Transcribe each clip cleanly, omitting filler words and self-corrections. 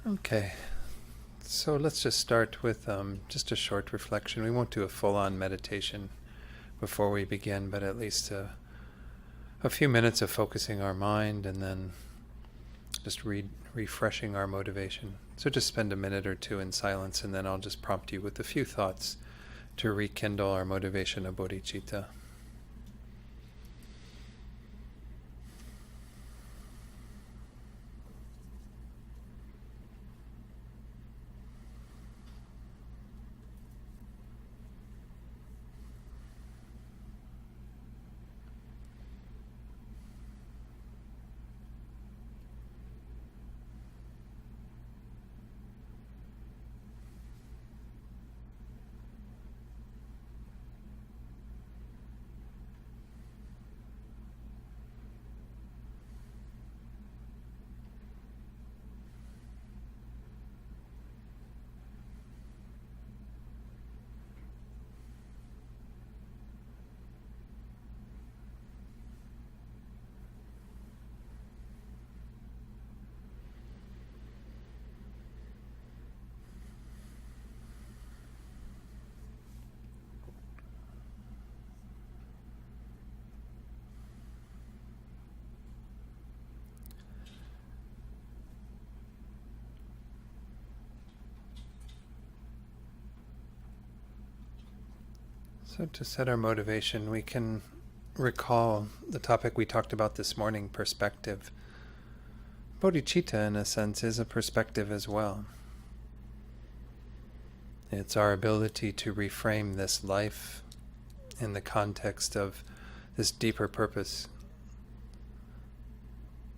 Okay, so let's just start with just a short reflection. We won't do a full-on meditation before we begin, but at least a few minutes of focusing our mind and then just refreshing our motivation. So just spend a minute or two in silence, and then I'll just prompt you with a few thoughts to rekindle our motivation of bodhicitta. So to set our motivation, we can recall the topic we talked about this morning, perspective. Bodhicitta, in a sense, is a perspective as well. It's our ability to reframe this life in the context of this deeper purpose,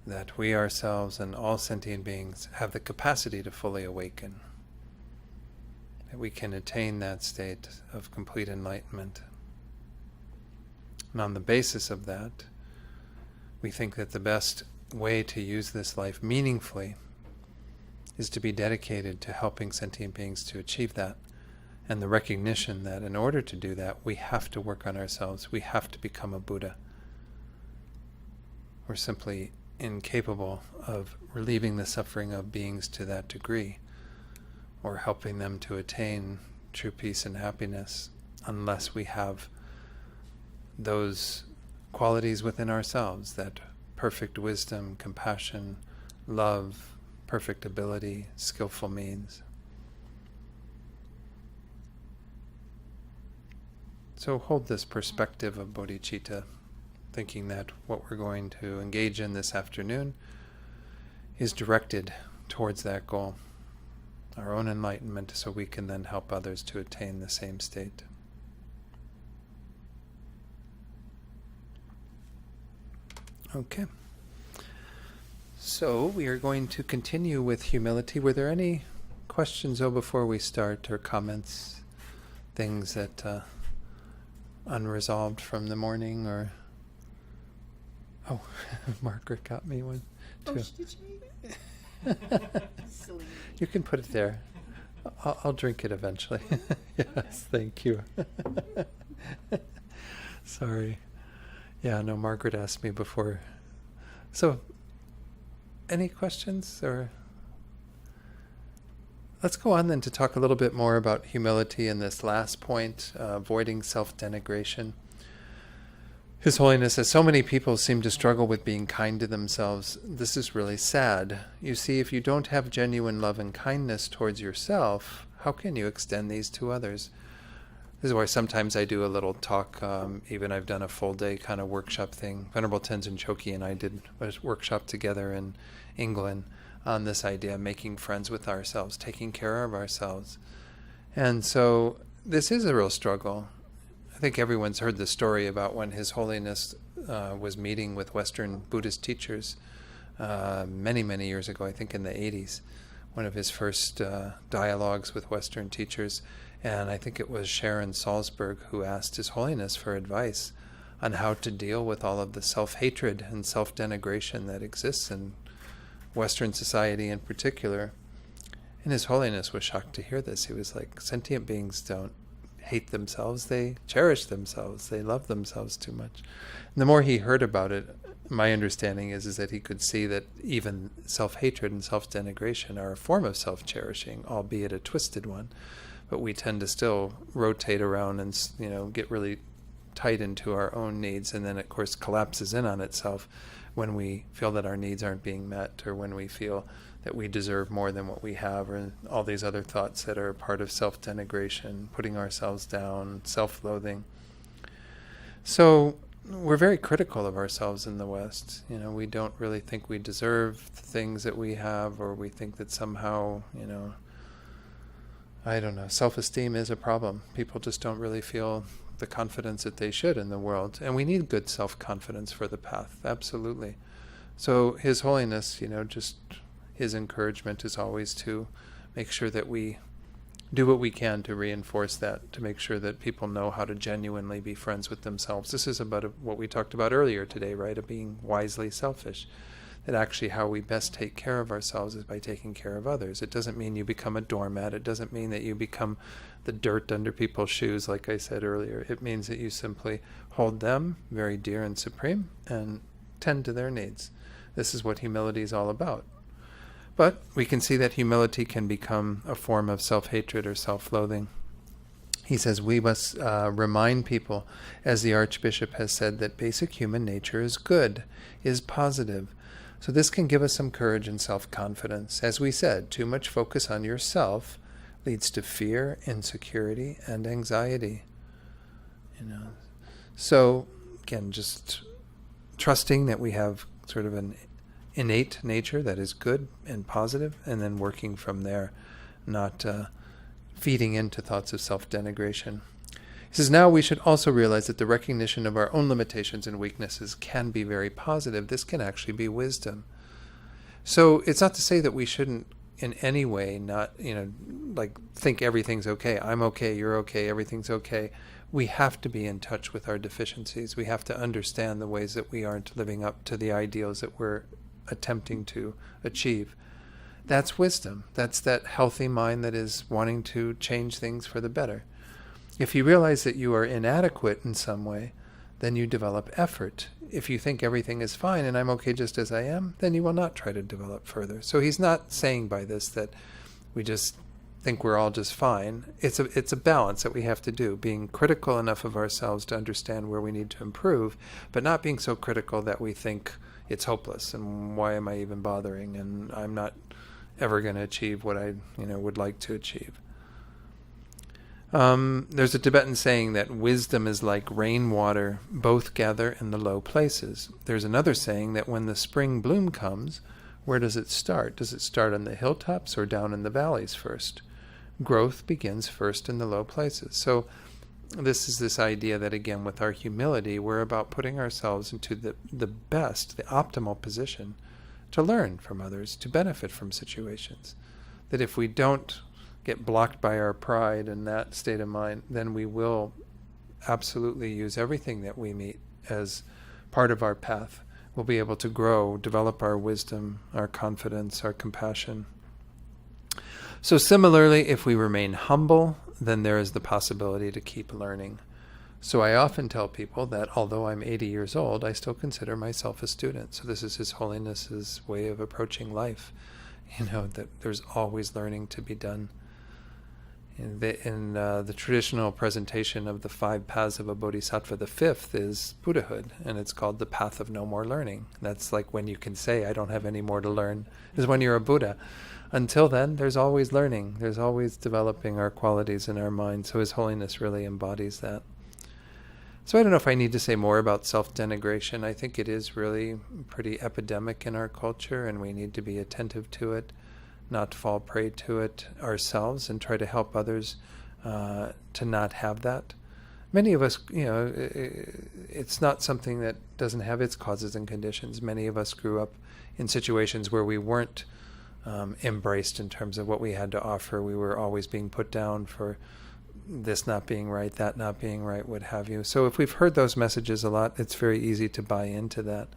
that we ourselves and all sentient beings have the capacity to fully awaken. That we can attain that state of complete enlightenment. And on the basis of that, we think that the best way to use this life meaningfully is to be dedicated to helping sentient beings to achieve that, and the recognition that in order to do that, we have to work on ourselves, we have to become a Buddha. We're simply incapable of relieving the suffering of beings to that degree, or helping them to attain true peace and happiness, unless we have those qualities within ourselves, that perfect wisdom, compassion, love, perfect ability, skillful means. So hold this perspective of bodhicitta, thinking that what we're going to engage in this afternoon is directed towards that goal, our own enlightenment, so we can then help others to attain the same state. Okay. So we are going to continue with humility. Were there any questions, before we start, or comments, things that unresolved from the morning, or... Oh, Margaret got me one, too. Oh, did she? Silly. You can put it there. I'll drink it eventually. Yes, thank you. Sorry. Yeah, no, Margaret asked me before. So, any questions? Or let's go on then to talk a little bit more about humility in this last point, avoiding self-denigration. His Holiness says, so many people seem to struggle with being kind to themselves. This is really sad. You see, if you don't have genuine love and kindness towards yourself, how can you extend these to others? This is why sometimes I do a little talk, even I've done a full day kind of workshop thing. Venerable Tenzin Choki and I did a workshop together in England on this idea of making friends with ourselves, taking care of ourselves. And so this is a real struggle. I think everyone's heard the story about when His Holiness was meeting with Western Buddhist teachers many, many years ago, I think in the 80s, one of his first dialogues with Western teachers. And I think it was Sharon Salzberg who asked His Holiness for advice on how to deal with all of the self-hatred and self-denigration that exists in Western society in particular. And His Holiness was shocked to hear this. He was like, sentient beings don't hate themselves, they cherish themselves, they love themselves too much. And the more he heard about it, my understanding is that he could see that even self-hatred and self-denigration are a form of self-cherishing, albeit a twisted one. But we tend to still rotate around and, get really tight into our own needs, and then, of course, collapses in on itself when we feel that our needs aren't being met, or when we feel that we deserve more than what we have, or all these other thoughts that are part of self-denigration, putting ourselves down, self-loathing. So we're very critical of ourselves in the West. We don't really think we deserve the things that we have, or we think that somehow, I don't know, self-esteem is a problem. People just don't really feel the confidence that they should in the world. And we need good self-confidence for the path, absolutely. So His Holiness, just his encouragement is always to make sure that we do what we can to reinforce that, to make sure that people know how to genuinely be friends with themselves. This is about what we talked about earlier today, right, of being wisely selfish. That actually how we best take care of ourselves is by taking care of others. It doesn't mean you become a doormat. It doesn't mean that you become the dirt under people's shoes, like I said earlier. It means that you simply hold them very dear and supreme and tend to their needs. This is what humility is all about. But we can see that humility can become a form of self-hatred or self-loathing. He says we must remind people, as the Archbishop has said, that basic human nature is good, is positive. So this can give us some courage and self-confidence. As we said, too much focus on yourself leads to fear, insecurity, and anxiety. So again, just trusting that we have sort of an innate nature that is good and positive, and then working from there, not feeding into thoughts of self-denigration. He says, now we should also realize that the recognition of our own limitations and weaknesses can be very positive. This can actually be wisdom. So it's not to say that we shouldn't in any way not, think everything's okay. I'm okay, you're okay, everything's okay. We have to be in touch with our deficiencies. We have to understand the ways that we aren't living up to the ideals that we're attempting to achieve. That's wisdom. That's that healthy mind that is wanting to change things for the better. If you realize that you are inadequate in some way, then you develop effort. If you think everything is fine and I'm okay just as I am, then you will not try to develop further. So he's not saying by this that we just think we're all just fine. It's a balance that we have to do, being critical enough of ourselves to understand where we need to improve, but not being so critical that we think it's hopeless and why am I even bothering and I'm not ever going to achieve what I would like to achieve. There's a Tibetan saying that wisdom is like rainwater, both gather in the low places. There's another saying that when the spring bloom comes, where does it start? Does it start on the hilltops or down in the valleys first? Growth begins first in the low places. So this is this idea that, again, with our humility, we're about putting ourselves into the best, the optimal position to learn from others, to benefit from situations. That if we don't get blocked by our pride and that state of mind, then we will absolutely use everything that we meet as part of our path. We'll be able to grow, develop our wisdom, our confidence, our compassion. So similarly, if we remain humble, then there is the possibility to keep learning. So I often tell people that although I'm 80 years old, I still consider myself a student. So this is His Holiness's way of approaching life, that there's always learning to be done. In the traditional presentation of the 5 paths of a bodhisattva, the 5th is Buddhahood, and it's called the path of no more learning. That's like when you can say, I don't have any more to learn, is when you're a Buddha. Until then, there's always learning. There's always developing our qualities in our mind. So His Holiness really embodies that. So I don't know if I need to say more about self-denigration. I think it is really pretty epidemic in our culture, and we need to be attentive to it, not fall prey to it ourselves, and try to help others to not have that. Many of us, it's not something that doesn't have its causes and conditions. Many of us grew up in situations where we weren't embraced in terms of what we had to offer. We were always being put down for this not being right, that not being right, what have you. So if we've heard those messages a lot, it's very easy to buy into that.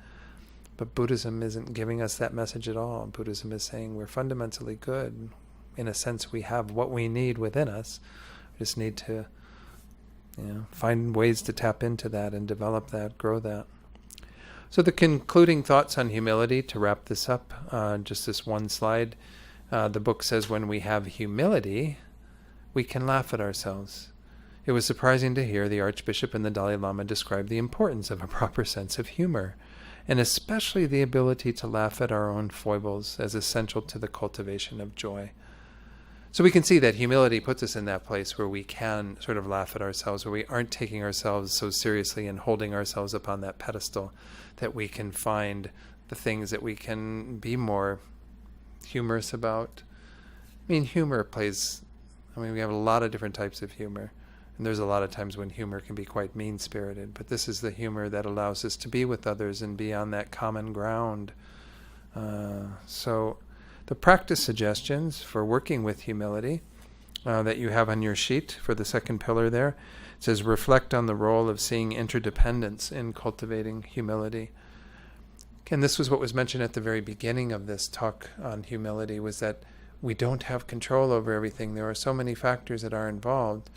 But Buddhism isn't giving us that message at all. Buddhism is saying we're fundamentally good. In a sense, we have what we need within us. We just need to find ways to tap into that and develop that, grow that. So the concluding thoughts on humility, to wrap this up, just this one slide. The book says when we have humility, we can laugh at ourselves. It was surprising to hear the Archbishop and the Dalai Lama describe the importance of a proper sense of humor, and especially the ability to laugh at our own foibles as essential to the cultivation of joy. So we can see that humility puts us in that place where we can sort of laugh at ourselves, where we aren't taking ourselves so seriously and holding ourselves up on that pedestal, that we can find the things that we can be more humorous about. I mean, we have a lot of different types of humor. And there's a lot of times when humor can be quite mean-spirited, but this is the humor that allows us to be with others and be on that common ground. So the practice suggestions for working with humility that you have on your sheet for the second pillar there, it says reflect on the role of seeing interdependence in cultivating humility. And this was what was mentioned at the very beginning of this talk on humility, was that we don't have control over everything. There are so many factors that are involved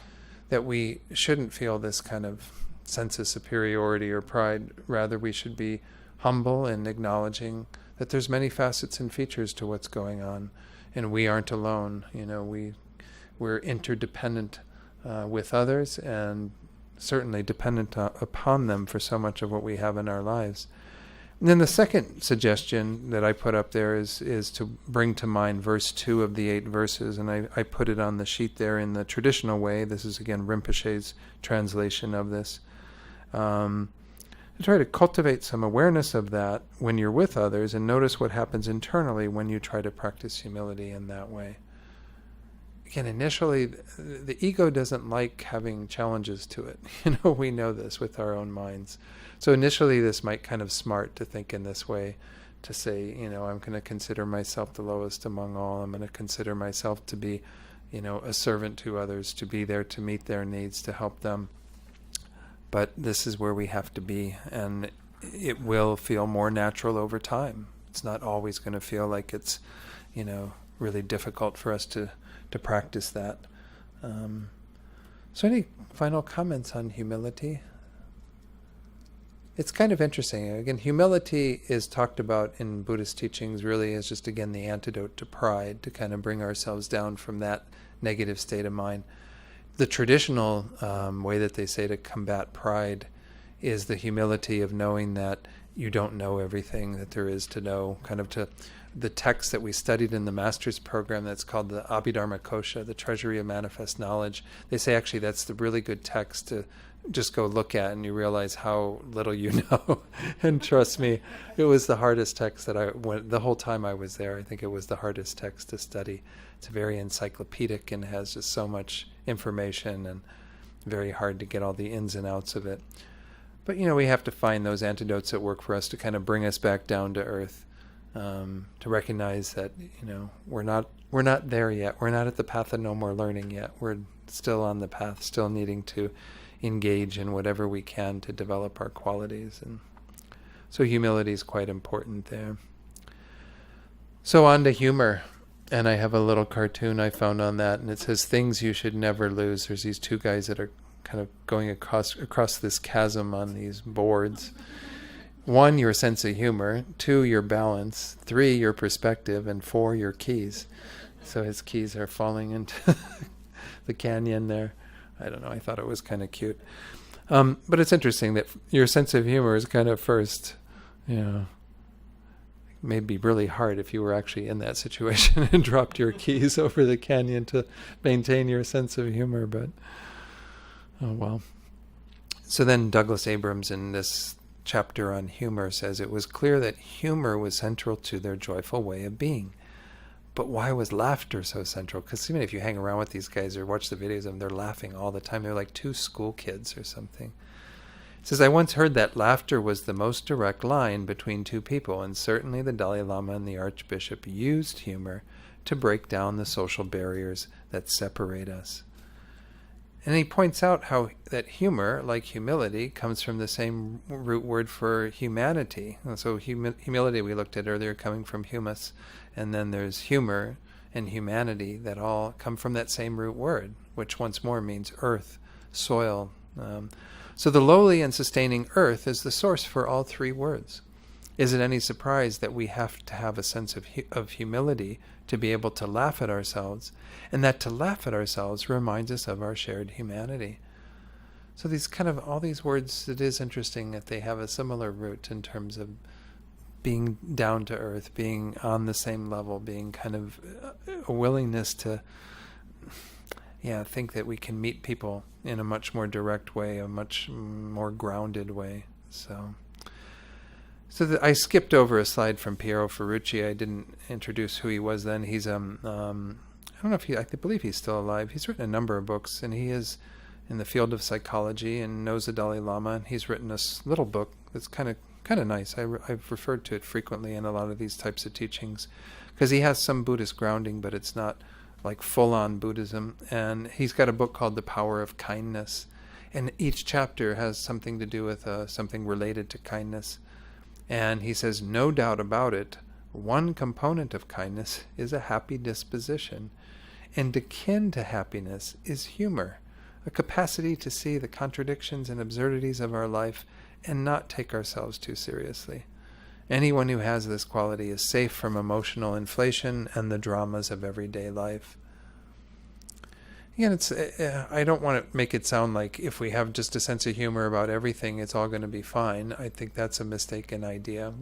that we shouldn't feel this kind of sense of superiority or pride. Rather, we should be humble in acknowledging that there's many facets and features to what's going on, and we aren't alone. We're interdependent with others, and certainly dependent upon them for so much of what we have in our lives. And then the second suggestion that I put up there is to bring to mind verse 2 of the 8 verses, and I put it on the sheet there in the traditional way. This is again Rinpoche's translation of this. To try to cultivate some awareness of that when you're with others, and notice what happens internally when you try to practice humility in that way. Again, initially, the ego doesn't like having challenges to it. We know this with our own minds. So initially, this might kind of smart to think in this way, to say, I'm going to consider myself the lowest among all. I'm going to consider myself to be, a servant to others, to be there to meet their needs, to help them. But this is where we have to be, and it will feel more natural over time. It's not always going to feel like it's, really difficult for us to practice that. So any final comments on humility? It's kind of interesting. Again, humility is talked about in Buddhist teachings really as just, again, the antidote to pride, to kind of bring ourselves down from that negative state of mind. The traditional way that they say to combat pride is the humility of knowing that you don't know everything that there is to know, kind of to the text that we studied in the master's program that's called the Abhidharma Kosha, the Treasury of Manifest Knowledge. They say actually that's the really good text to just go look at, and you realize how little you know. And trust me, it was the hardest text that I went, the whole time I was there. I think it was the hardest text to study. It's very encyclopedic and has just so much information, and very hard to get all the ins and outs of it. But we have to find those antidotes that work for us to kind of bring us back down to earth, to recognize that we're not there yet. We're not at the path of no more learning yet. We're still on the path, still needing to engage in whatever we can to develop our qualities. And so humility is quite important there. So on to humor. And I have a little cartoon I found on that, and it says things you should never lose. There's these two guys that are kind of going across this chasm on these boards. 1, your sense of humor. 2, your balance. 3, your perspective. And 4, your keys. So his keys are falling into the canyon there. I don't know, I thought it was kind of cute. But it's interesting that your sense of humor is kind of first, may be really hard if you were actually in that situation and dropped your keys over the canyon to maintain your sense of humor, but oh well. So then Douglas Abrams in this chapter on humor says it was clear that humor was central to their joyful way of being. But why was laughter so central? Because even if you hang around with these guys or watch the videos of them, they're laughing all the time. They're like 2 school kids or something. It says, I once heard that laughter was the most direct line between 2 people, and certainly the Dalai Lama and the Archbishop used humor to break down the social barriers that separate us. And he points out how that humor, like humility, comes from the same root word for humanity. And so humility we looked at earlier coming from humus, and then there's humor and humanity that all come from that same root word, which once more means earth, soil. So the lowly and sustaining earth is the source for all three words. Is it any surprise that we have to have a sense of humility to be able to laugh at ourselves, and that to laugh at ourselves reminds us of our shared humanity? So these kind of, all these words, it is interesting that they have a similar root in terms of being down to earth, being on the same level, being kind of a willingness to, think that we can meet people in a much more direct way, a much more grounded way. So I skipped over a slide from Piero Ferrucci. I didn't introduce who he was then. He's I don't know if I believe he's still alive. He's written a number of books, and he is in the field of psychology and knows the Dalai Lama. And he's written a little book that's kind of nice. I've referred to it frequently in a lot of these types of teachings, because he has some Buddhist grounding, but it's not like full-on Buddhism. And he's got a book called The Power of Kindness, and each chapter has something to do with something related to kindness. And he says, no doubt about it, one component of kindness is a happy disposition, and akin to happiness is humor, a capacity to see the contradictions and absurdities of our life and not take ourselves too seriously. Anyone who has this quality is safe from emotional inflation and the dramas of everyday life. Again, I don't want to make it sound like if we have just a sense of humor about everything, it's all going to be fine. I think that's a mistaken idea.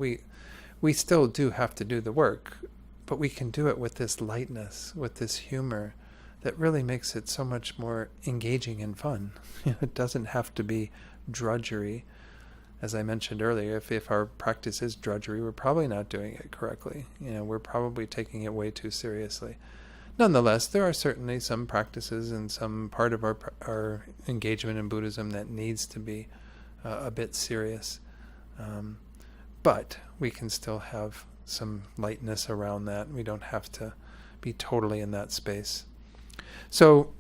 We still do have to do the work, but we can do it with this lightness, with this humor that really makes it so much more engaging and fun. It doesn't have to be drudgery. As I mentioned earlier, if our practice is drudgery, we're probably not doing it correctly. We're probably taking it way too seriously. Nonetheless, there are certainly some practices and some part of our engagement in Buddhism that needs to be a bit serious. But we can still have some lightness around that. We don't have to be totally in that space. So,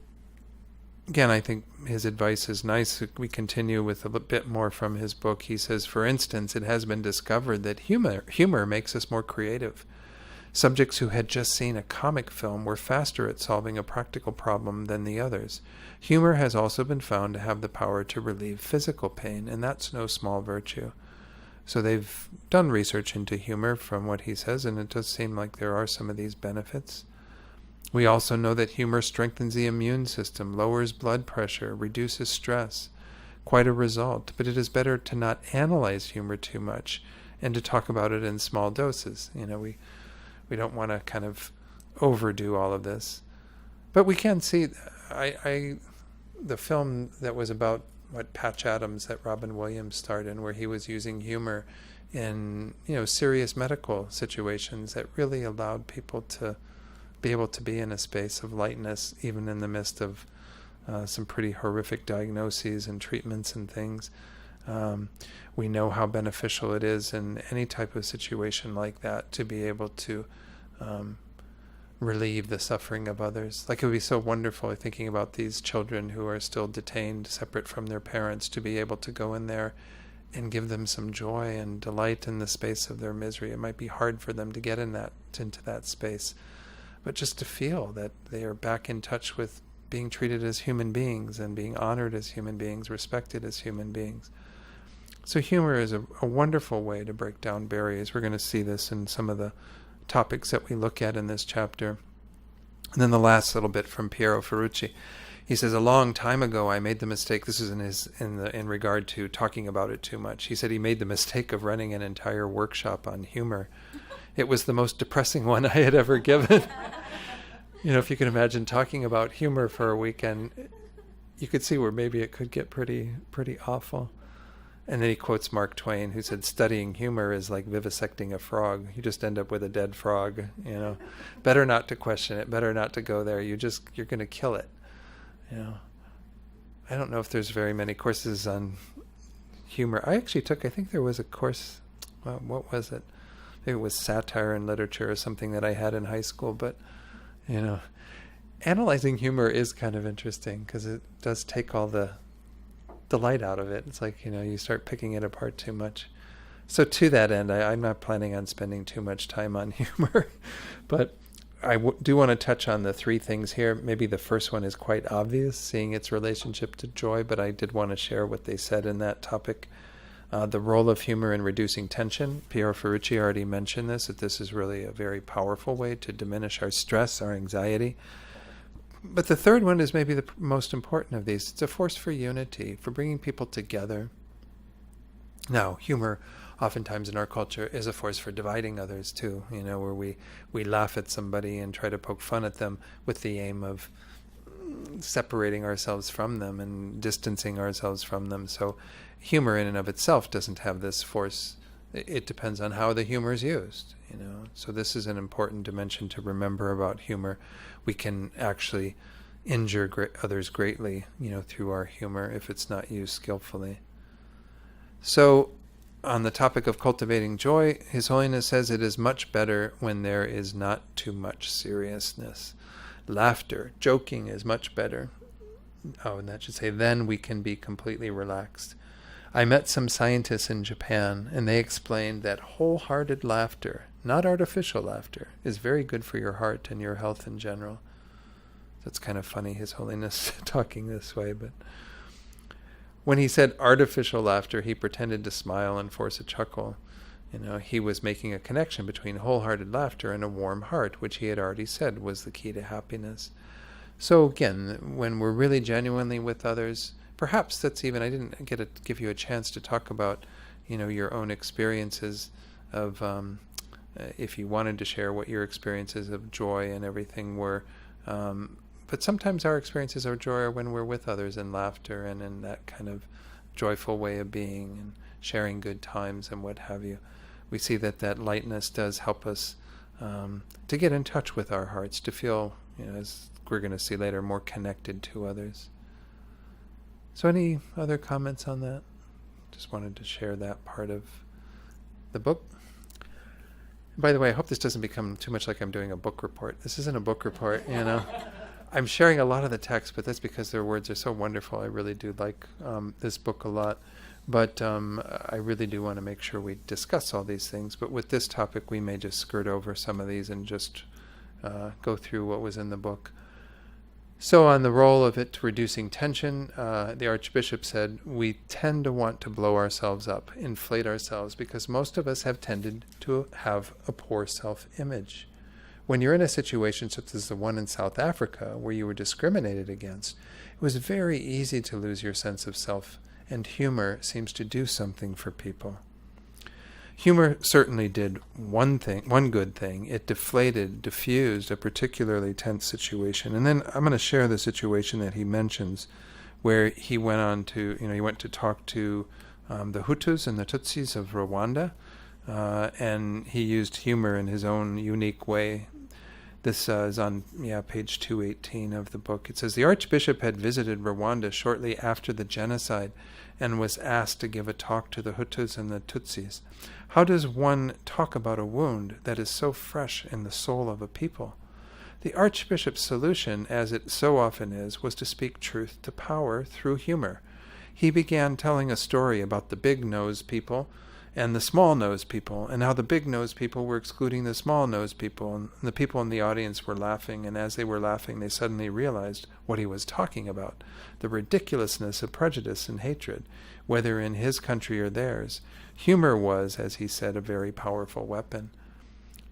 again, I think his advice is nice. We continue with a bit more from his book. He says, for instance, it has been discovered that humor makes us more creative. Subjects who had just seen a comic film were faster at solving a practical problem than the others. Humor has also been found to have the power to relieve physical pain, and that's no small virtue. So they've done research into humor from what he says, and it does seem like there are some of these benefits. We also know that humor strengthens the immune system, lowers blood pressure, reduces stress. Quite a result, but it is better to not analyze humor too much and to talk about it in small doses. We don't want to kind of overdo all of this. But we can see, the film that was about Patch Adams that Robin Williams starred in, where he was using humor in serious medical situations, that really allowed people to be able to be in a space of lightness, even in the midst of some pretty horrific diagnoses and treatments and things. We know how beneficial it is in any type of situation like that to be able to relieve the suffering of others. Like, it would be so wonderful, thinking about these children who are still detained separate from their parents, to be able to go in there and give them some joy and delight in the space of their misery. It might be hard for them to get into that space, but just to feel that they are back in touch with being treated as human beings and being honored as human beings, respected as human beings. So humor is a wonderful way to break down barriers. We're going to see this in some of the topics that we look at in this chapter. And then the last little bit from Piero Ferrucci. He says, a long time ago I made the mistake, this is in regard to talking about it too much. He said he made the mistake of running an entire workshop on humor. It was the most depressing one I had ever given. If you can imagine talking about humor for a weekend, you could see where maybe it could get pretty awful. And then he quotes Mark Twain, who said, studying humor is like vivisecting a frog. You just end up with a dead frog, Better not to question it, better not to go there. You're going to kill it, I don't know if there's very many courses on humor. I think there was a course, what was it? Maybe it was satire and literature or something that I had in high school, but, analyzing humor is kind of interesting because it does take all the light out of it. It's like, you start picking it apart too much. So to that end, I'm not planning on spending too much time on humor, but do want to touch on the three things here. Maybe the first one is quite obvious, seeing its relationship to joy, but I did want to share what they said in that topic. The role of humor in reducing tension. Piero Ferrucci already mentioned this, that this is really a very powerful way to diminish our stress, our anxiety. But the third one is maybe the most important of these. It's a force for unity, for bringing people together. Now, humor oftentimes in our culture is a force for dividing others too, where we laugh at somebody and try to poke fun at them with the aim of separating ourselves from them and distancing ourselves from them. So humor in and of itself doesn't have this force. It depends on how the humor is used, So this is an important dimension to remember about humor. We can actually injure others greatly, through our humor if it's not used skillfully. So on the topic of cultivating joy, His Holiness says it is much better when there is not too much seriousness. Laughter, joking is much better. Oh, and that should say, then we can be completely relaxed. I met some scientists in Japan, and they explained that wholehearted laughter, not artificial laughter, is very good for your heart and your health in general. That's kind of funny, His Holiness talking this way, but when he said artificial laughter, he pretended to smile and force a chuckle. He was making a connection between wholehearted laughter and a warm heart, which he had already said was the key to happiness. So again, when we're really genuinely with others, perhaps that's even, I didn't give you a chance to talk about, your own experiences of, if you wanted to share what your experiences of joy and everything were. But sometimes our experiences of joy are when we're with others in laughter and in that kind of joyful way of being and sharing good times and what have you. We see that lightness does help us to get in touch with our hearts, to feel, as we're going to see later, more connected to others. So any other comments on that? Just wanted to share that part of the book. By the way, I hope this doesn't become too much like I'm doing a book report. This isn't a book report, I'm sharing a lot of the text, but that's because their words are so wonderful. I really do like this book a lot. But I really do want to make sure we discuss all these things. But with this topic, we may just skirt over some of these and just go through what was in the book. So on the role of it reducing tension, the Archbishop said, we tend to want to blow ourselves up, inflate ourselves, because most of us have tended to have a poor self-image. When you're in a situation such as the one in South Africa, where you were discriminated against, it was very easy to lose your sense of self, and humor seems to do something for people. Humor certainly did one good thing. It diffused a particularly tense situation. And then I'm going to share the situation that he mentions, where he went to talk to the Hutus and the Tutsis of Rwanda, and he used humor in his own unique way. This is on page 218 of the book. It says, the Archbishop had visited Rwanda shortly after the genocide and was asked to give a talk to the Hutus and the Tutsis. How does one talk about a wound that is so fresh in the soul of a people? The Archbishop's solution, as it so often is, was to speak truth to power through humor. He began telling a story about the big-nosed people and the small-nosed people, and how the big-nosed people were excluding the small-nosed people, and the people in the audience were laughing, and as they were laughing, they suddenly realized what he was talking about, the ridiculousness of prejudice and hatred, whether in his country or theirs. Humor was, as he said, a very powerful weapon.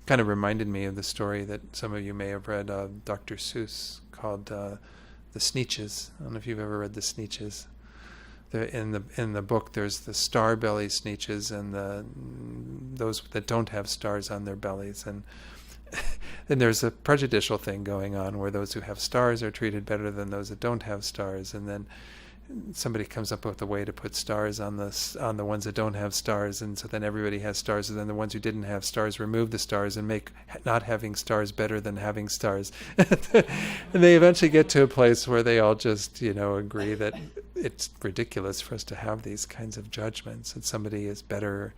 Kind of reminded me of the story that some of you may have read of Dr. Seuss called The Sneetches. I don't know if you've ever read The Sneetches. In the book, there's the star belly Sneetches and those that don't have stars on their bellies, and then there's a prejudicial thing going on where those who have stars are treated better than those that don't have stars, and then somebody comes up with a way to put stars on the ones that don't have stars, and so then everybody has stars, and then the ones who didn't have stars remove the stars and make not having stars better than having stars. And they eventually get to a place where they all just, agree that it's ridiculous for us to have these kinds of judgments, that somebody is better,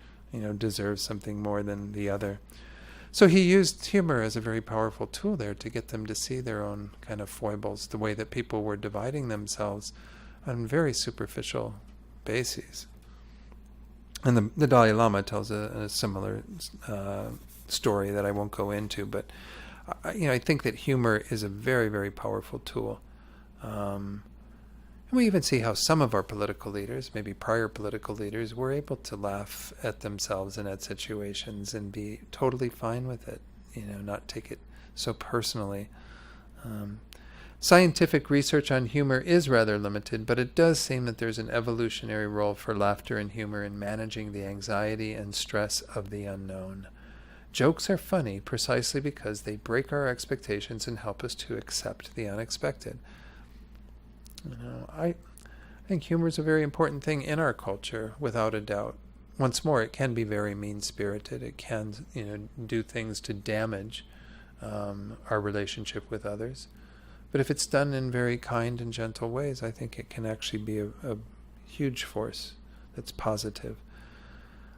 deserves something more than the other. So he used humor as a very powerful tool there to get them to see their own kind of foibles, the way that people were dividing themselves on very superficial bases. And the Dalai Lama tells a similar story that I won't go into, but I think that humor is a very, very powerful tool. And we even see how some of our political leaders, maybe prior political leaders, were able to laugh at themselves and at situations and be totally fine with it, not take it so personally. Scientific research on humor is rather limited, but it does seem that there's an evolutionary role for laughter and humor in managing the anxiety and stress of the unknown. Jokes are funny precisely because they break our expectations and help us to accept the unexpected. I think humor is a very important thing in our culture, without a doubt. Once more, it can be very mean-spirited. It can, do things to damage our relationship with others. But if it's done in very kind and gentle ways, I think it can actually be a huge force that's positive.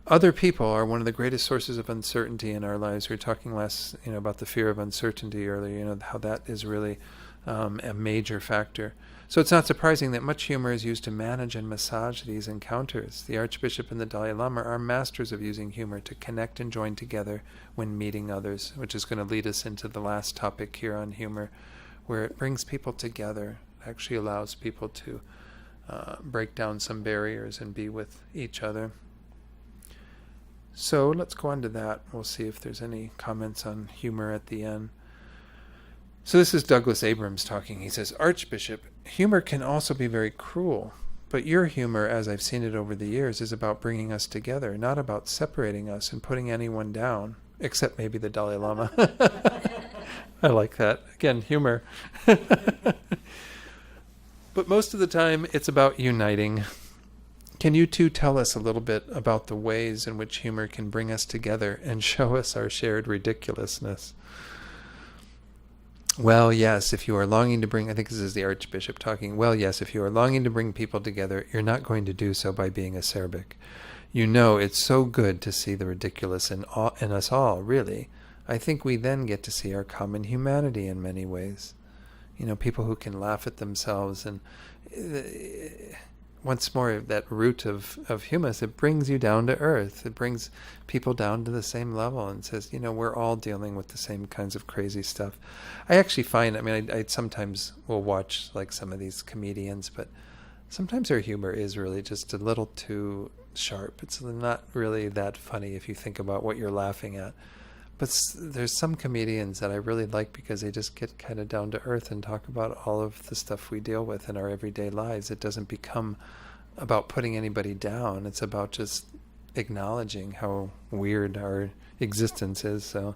Other people are one of the greatest sources of uncertainty in our lives. We were talking last, about the fear of uncertainty earlier, how that is really a major factor. So it's not surprising that much humor is used to manage and massage these encounters. The Archbishop and the Dalai Lama are masters of using humor to connect and join together when meeting others, which is going to lead us into the last topic here on humor, where it brings people together, actually allows people to break down some barriers and be with each other. So let's go on to that. We'll see if there's any comments on humor at the end. So this is Douglas Abrams talking. He says, Archbishop, humor can also be very cruel, but your humor, as I've seen it over the years, is about bringing us together, not about separating us and putting anyone down, except maybe the Dalai Lama. I like that. Again, humor. But most of the time, it's about uniting. Can you two tell us a little bit about the ways in which humor can bring us together and show us our shared ridiculousness? Well, yes, if you are longing to bring, I think this is the Archbishop talking, well, yes, if you are longing to bring people together, you're not going to do so by being acerbic. It's so good to see the ridiculous in us all, really. I think we then get to see our common humanity in many ways. People who can laugh at themselves, and once more, that root of humus, it brings you down to earth. It brings people down to the same level and says, we're all dealing with the same kinds of crazy stuff. I actually find, I sometimes will watch like some of these comedians, but sometimes their humor is really just a little too sharp. It's not really that funny if you think about what you're laughing at. But there's some comedians that I really like because they just get kind of down to earth and talk about all of the stuff we deal with in our everyday lives. It doesn't become about putting anybody down. It's about just acknowledging how weird our existence is. So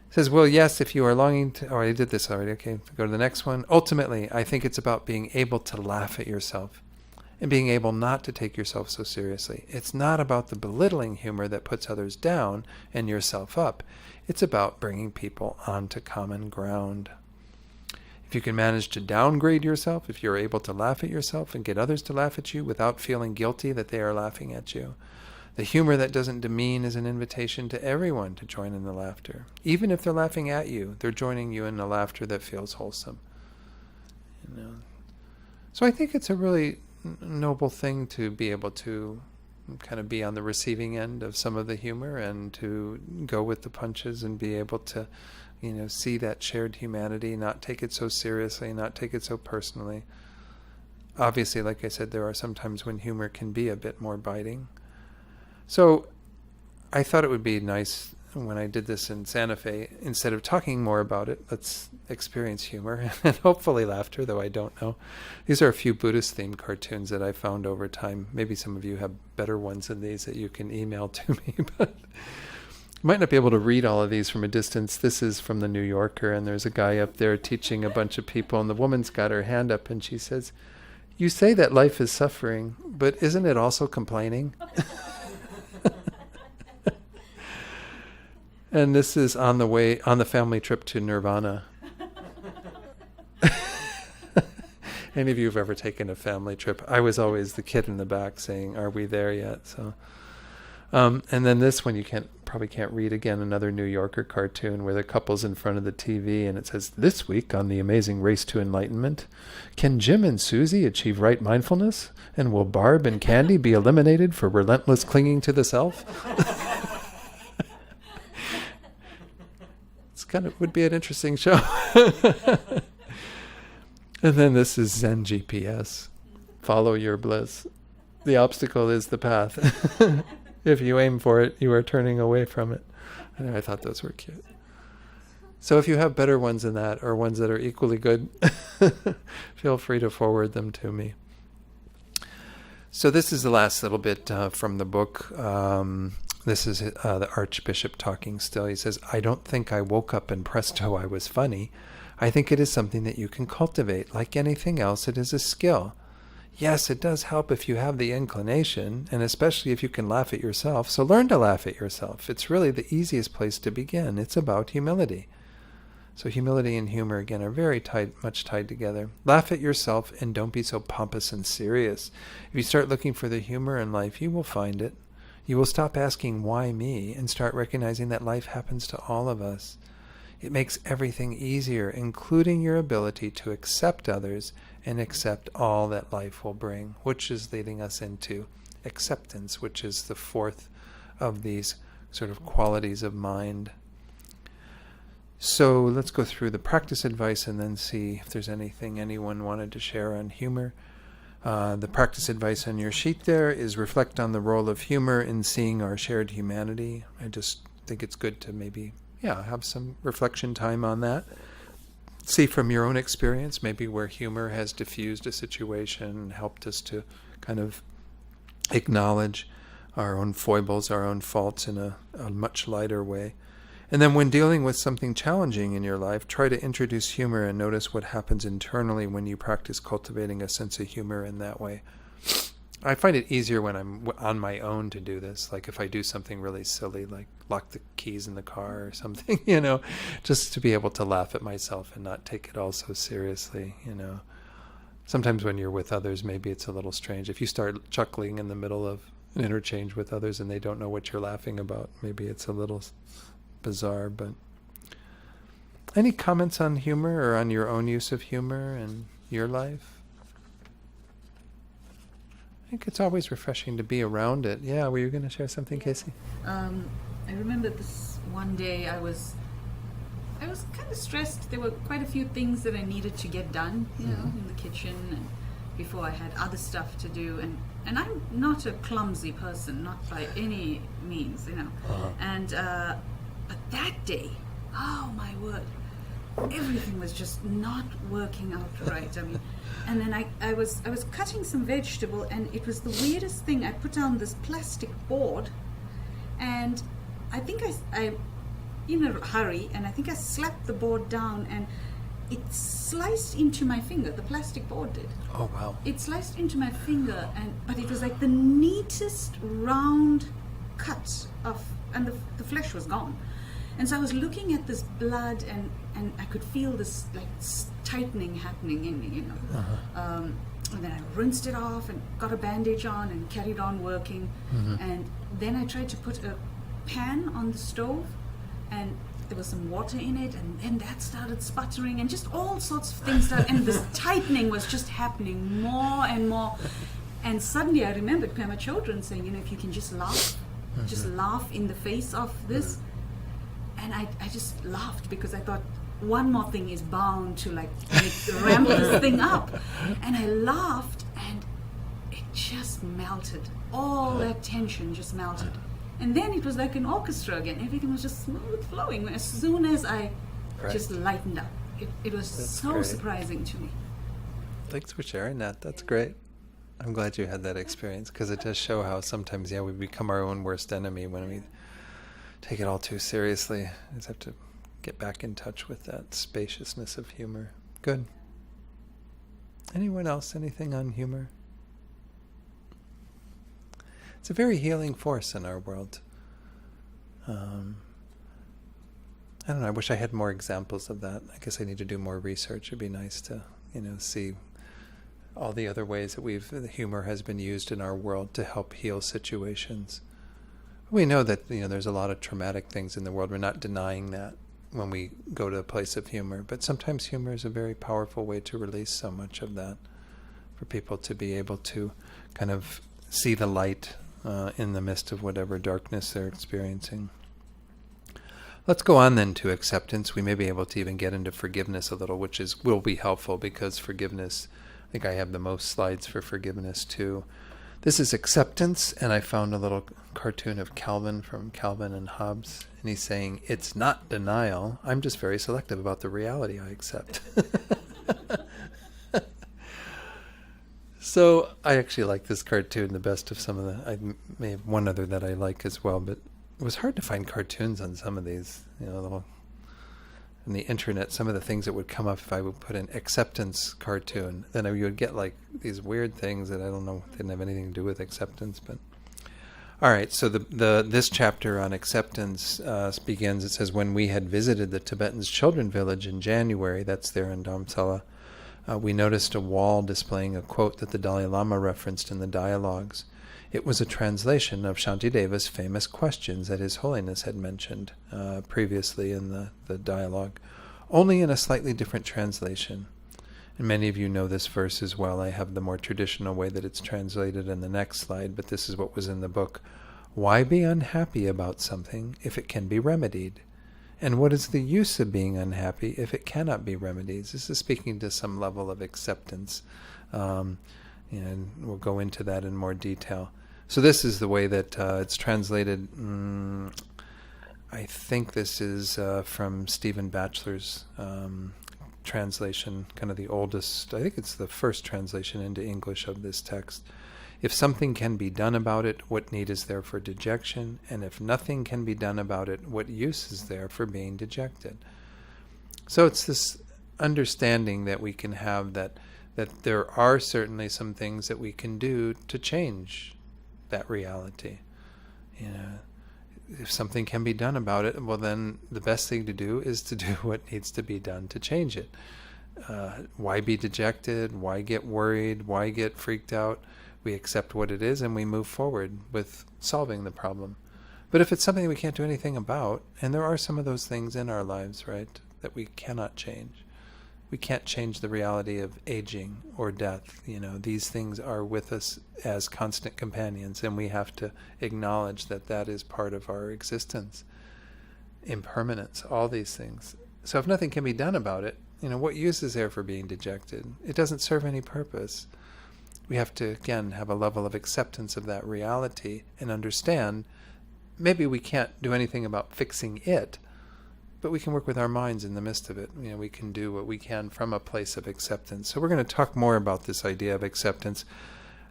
it says, well, yes, if you are longing to... Oh, I did this already. Okay, go to the next one. Ultimately, I think it's about being able to laugh at yourself and being able not to take yourself so seriously. It's not about the belittling humor that puts others down and yourself up. It's about bringing people onto common ground. If you can manage to downgrade yourself, if you're able to laugh at yourself and get others to laugh at you without feeling guilty that they are laughing at you, the humor that doesn't demean is an invitation to everyone to join in the laughter. Even if they're laughing at you, they're joining you in the laughter that feels wholesome. So I think it's a really noble thing to be able to kind of be on the receiving end of some of the humor and to go with the punches and be able to, see that shared humanity, not take it so seriously, not take it so personally. Obviously, like I said, there are some times when humor can be a bit more biting. So I thought it would be nice when I did this in Santa Fe, instead of talking more about it, let's experience humor and hopefully laughter, though I don't know. These are a few Buddhist-themed cartoons that I found over time. Maybe some of you have better ones than these that you can email to me, but I might not be able to read all of these from a distance. This is from the New Yorker, and there's a guy up there teaching a bunch of people, and the woman's got her hand up, and she says, "You say that life is suffering, but isn't it also complaining?" And this is on the family trip to Nirvana. Any of you have ever taken a family trip? I was always the kid in the back saying, "Are we there yet?" So, and then this one you probably can't read again. Another New Yorker cartoon where the couple's in front of the TV and it says, "This week on the amazing race to enlightenment, can Jim and Susie achieve right mindfulness? And will Barb and Candy be eliminated for relentless clinging to the self?" It's kind of would be an interesting show. And then this is Zen GPS. Follow your bliss. The obstacle is the path. If you aim for it, you are turning away from it. And I thought those were cute. So if you have better ones than that, or ones that are equally good, feel free to forward them to me. So this is the last little bit from the book. This is the Archbishop talking still. He says, I don't think I woke up and presto, I was funny. I think it is something that you can cultivate. Like anything else, it is a skill. Yes, it does help if you have the inclination, and especially if you can laugh at yourself. So learn to laugh at yourself. It's really the easiest place to begin. It's about humility. So humility and humor, again, are very much tied together. Laugh at yourself and don't be so pompous and serious. If you start looking for the humor in life, you will find it. You will stop asking, why me? And start recognizing that life happens to all of us. It makes everything easier, including your ability to accept others and accept all that life will bring, which is leading us into acceptance, which is the fourth of these sort of qualities of mind. So let's go through the practice advice and then see if there's anything anyone wanted to share on humor. The practice advice on your sheet there is reflect on the role of humor in seeing our shared humanity. I just think it's good to maybe, have some reflection time on that. See from your own experience, maybe where humor has diffused a situation and helped us to kind of acknowledge our own foibles, our own faults in a much lighter way. And then when dealing with something challenging in your life, try to introduce humor and notice what happens internally when you practice cultivating a sense of humor in that way. I find it easier when I'm on my own to do this. Like if I do something really silly, like lock the keys in the car or something, just to be able to laugh at myself and not take it all so seriously, Sometimes when you're with others, maybe it's a little strange. If you start chuckling in the middle of an interchange with others and they don't know what you're laughing about, maybe it's a little bizarre. But any comments on humor or on your own use of humor in your life? I think it's always refreshing to be around it. Yeah, were you going to share something, Casey? I remember this one day I was kind of stressed. There were quite a few things that I needed to get done, in the kitchen, and before I had other stuff to do. And I'm not a clumsy person, not by any means, And but that day, oh my word, everything was just not working out right. And then I was cutting some vegetable, and it was the weirdest thing. I put down this plastic board, and I think I in a hurry, and I think I slapped the board down, and it sliced into my finger. The plastic board did. Oh wow! It sliced into my finger, but it was like the neatest round cut and the flesh was gone. And so I was looking at this blood, and I could feel this like tightening happening in me, And then I rinsed it off and got a bandage on and carried on working. And then I tried to put a pan on the stove, and there was some water in it, and then that started sputtering, and just all sorts of things started, and this tightening was just happening more and more. And suddenly I remembered my children saying, if you can just laugh in the face of this. And I just laughed because I thought one more thing is bound to ramp this thing up. And I laughed, and it just melted. All that tension just melted. And then it was like an orchestra again. Everything was just smooth flowing as soon as I just lightened up. It was so great. Surprising to me. Thanks for sharing that. That's great. I'm glad you had that experience, because it does show how sometimes, we become our own worst enemy when we take it all too seriously. I just have to get back in touch with that spaciousness of humor. Good. Anyone else? Anything on humor? It's a very healing force in our world. I don't know. I wish I had more examples of that. I guess I need to do more research. It'd be nice to, see all the other ways that the humor has been used in our world to help heal situations. We know that there's a lot of traumatic things in the world. We're not denying that when we go to a place of humor, but sometimes humor is a very powerful way to release so much of that, for people to be able to kind of see the light in the midst of whatever darkness they're experiencing. Let's go on then to acceptance. We may be able to even get into forgiveness a little, which will be helpful because forgiveness, I think I have the most slides for forgiveness too. This is acceptance, and I found a little cartoon of Calvin from Calvin and Hobbes, and he's saying, it's not denial, I'm just very selective about the reality I accept. So I actually like this cartoon the best of some of the, I may have one other that I like as well, but it was hard to find cartoons on some of these, little, on the internet, some of the things that would come up if I would put an acceptance cartoon, then you would get like these weird things that I don't know, didn't have anything to do with acceptance, but. All right, so this chapter on acceptance begins, it says, when we had visited the Tibetan children village in January, that's there in Dharamsala, we noticed a wall displaying a quote that the Dalai Lama referenced in the dialogues. It was a translation of Shantideva's famous questions that His Holiness had mentioned previously in the dialogue, only in a slightly different translation. And many of you know this verse as well. I have the more traditional way that it's translated in the next slide, but this is what was in the book. Why be unhappy about something if it can be remedied? And what is the use of being unhappy if it cannot be remedied? This is speaking to some level of acceptance. And we'll go into that in more detail. So this is the way that it's translated. I think this is from Stephen Batchelor's translation, kind of the oldest, I think it's the first translation into English of this text. If something can be done about it, what need is there for dejection? And if nothing can be done about it, what use is there for being dejected? So it's this understanding that we can have that there are certainly some things that we can do to change that reality. If something can be done about it, well then the best thing to do is to do what needs to be done to change it. Why be dejected? Why get worried? Why get freaked out? We accept what it is and we move forward with solving the problem. But if it's something we can't do anything about, and there are some of those things in our lives, right, that we cannot change. We can't change the reality of aging or death. These things are with us as constant companions, and we have to acknowledge that that is part of our existence. Impermanence, all these things. So if nothing can be done about it, what use is there for being dejected? It doesn't serve any purpose. We have to, again, have a level of acceptance of that reality and understand maybe we can't do anything about fixing it, but we can work with our minds in the midst of it. We can do what we can from a place of acceptance. So we're going to talk more about this idea of acceptance.